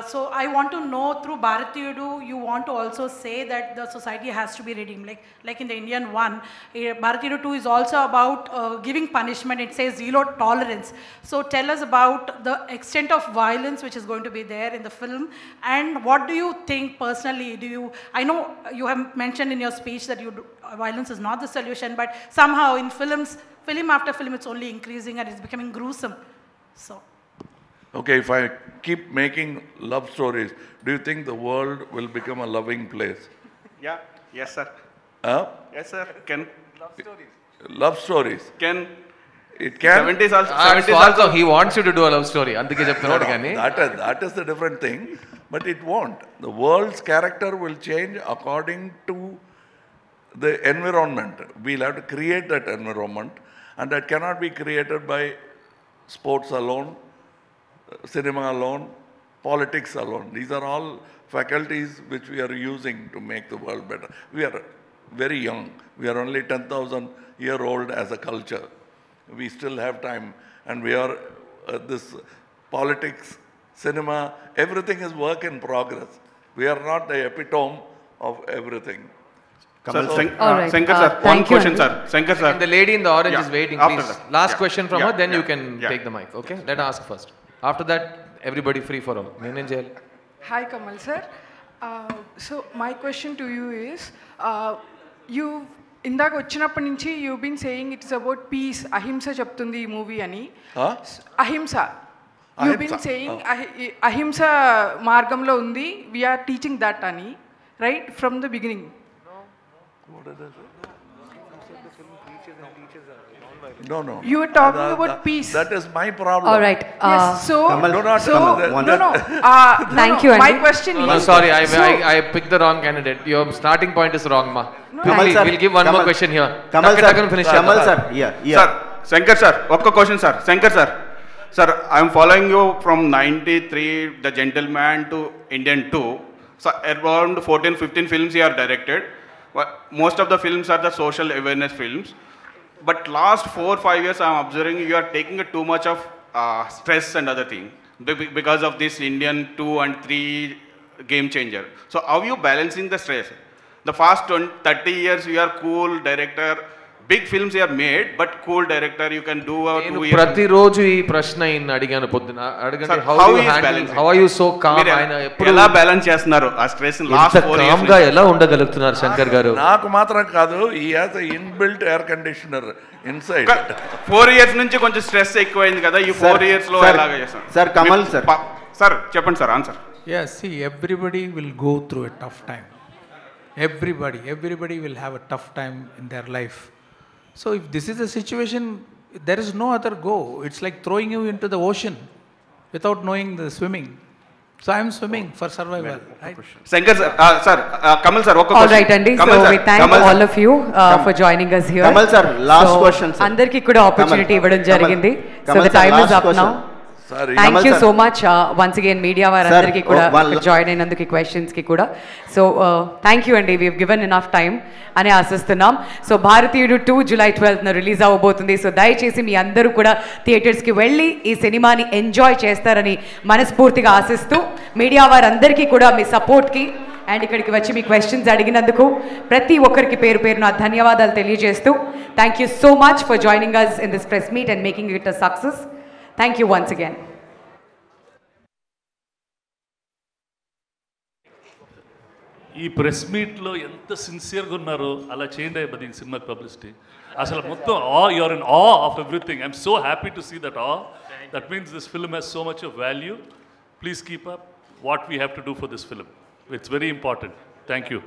So I want to know, through Bharatiyudu, you want to also say that the society has to be redeemed. Like in the Indian one, Bharatiyudu 2 is also about giving punishment. It says zero tolerance. So tell us about the extent of violence which is going to be there in the film, and what do you think personally? I know you have mentioned in your speech that violence is not the solution, but somehow in film after film, it's only increasing and it's becoming gruesome. So. Okay, if I keep making love stories, do you think the world will become a loving place? Yeah, yes sir. Yes sir, can. Love stories. Can. It can. 70s also. He wants you to do a love story. Andike cheptunadu gaani. That is the different thing, but it won't. The world's character will change according to the environment. We'll have to create that environment, and that cannot be created by sports alone, cinema alone, politics alone. These are all faculties which we are using to make the world better. We are very young. We are only 10,000-year-old as a culture. We still have time, and we are this politics, cinema, everything is work in progress. We are not the epitome of everything. Shankar sir, one question sir. Shankar sir. And the lady in the orange is waiting, please. Last question from her, then you can take the mic, okay? Let her ask first. After that, everybody free for all. Hi Kamal sir. So my question to you is, ఇందాక వచ్చినప్పటి నుంచి you've been saying it's about peace, అహింస చెప్తుంది ఈ మూవీ అని. అహింస. You've been saying అహింస మార్గంలో ఉంది, we are teaching that అని, right, from the beginning. No. You were talking about peace. That is my problem. All right. Yes. So, thank you. My question is. Sorry, I picked the wrong candidate. Your starting point is wrong, ma. We'll give one more question here. Kamal sir. Sir, Shankar sir, one question sir. Shankar sir. Sir, I am following you from 93, The Gentleman, to Indian 2. So around 14-15 films you are directed. Most of the films are the social awareness films. But last 4-5 years I am observing you are taking too much of stress and other things because of this Indian 2 and 3 game changer. So how are you balancing the stress? The past 30 years you are cool director, big films are made, but cool director, you can do a 2 years. ప్రతిరోజు ఈ ప్రశ్న ఈయన అడిగాను పొద్దున అడగండి how are you so calm ఆయన ఎప్పుడు ఎలా బ్యాలెన్స్ చేస్తున్నారు ఆ స్ట్రెస్ లాస్ట్ 4 ఇయర్స్ కామ్ గా ఎలా ఉండగలుగుతున్నారు శంకర్ గారు? నాకు మాత్రం కాదు, he has a inbuilt air conditioner inside. 4 years నుంచి కొంచెం స్ట్రెస్ ఎక్కువైంది కదా, ఈ 4 years లో ఎలాగ చేస్తారు సార్? కమల్ సార్ చెప్పండి sir answer. Yes, see, everybody will go through a tough time. Everybody will have a tough time in their life. So if this is the situation, there is no other go. It's like throwing you into the ocean without knowing the swimming. So I am swimming for survival. Right? Shankar sir, Kamal sir, all right, Andy. So we thank all of you for joining us here. Kamal sir, last question sir. Andarki kuda opportunity ivvadam jarigindi. So the time is up now. Sorry. Thank you so much once again media varandariki kuda join అయినందుకు questions ki kuda. So thank you Andy, we have given enough time అని ఆశిస్తున్నాం. సో భారతీయుడు 2 July 12th రిలీజ్ అవ్వబోతుంది. సో దయచేసి మీ అందరూ కూడా థియేటర్స్కి వెళ్ళి ఈ సినిమాని ఎంజాయ్ చేస్తారని మనస్ఫూర్తిగా ఆశిస్తూ మీడియా వారందరికీ కూడా మీ సపోర్ట్కి అండ్ ఇక్కడికి వచ్చి మీ క్వశ్చన్స్ అడిగినందుకు ప్రతి ఒక్కరికి పేరు పేరున ధన్యవాదాలు తెలియజేస్తూ thank you so much for joining us in this press meet and making it a success. Thank you once again. ఈ ప్రెస్ మీట్లో ఎంత సిన్సియర్గా ఉన్నారో అలా చేయండి అయ్యి సినిమాకి పబ్లిసిటీ. అసలు మొత్తం you're in of everything. I'm so happy to see that that means this film has so much of value. Please keep up what we have to do for this film. It's very important. Thank you.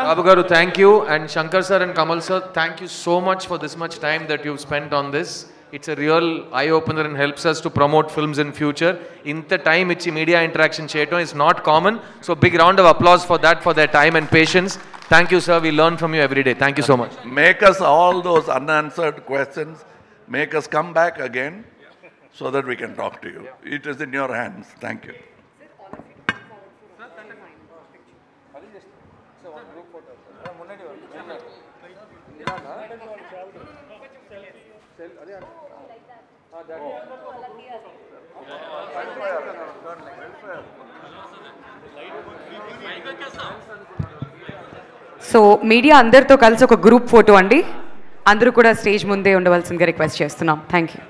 Babu garu, thank you, and Shankar sir and Kamal sir, thank you so much for this much time that you've spent on this. It's a real eye-opener and helps us to promote films in future. Inta time ichi media interaction cheyatam is not common, so big round of applause for that, for their time and patience. Thank you sir, we learn from you every day. Thank you so much. Make us all those unanswered questions, make us come back again so that we can talk to you. It is in your hands. Thank you. So media అందరితో కలిసి ఒక గ్రూప్ ఫోటో అండి, అందరూ కూడా స్టేజ్ ముందే ఉండవలసిందిగా రిక్వెస్ట్ చేస్తున్నాం. Thank you.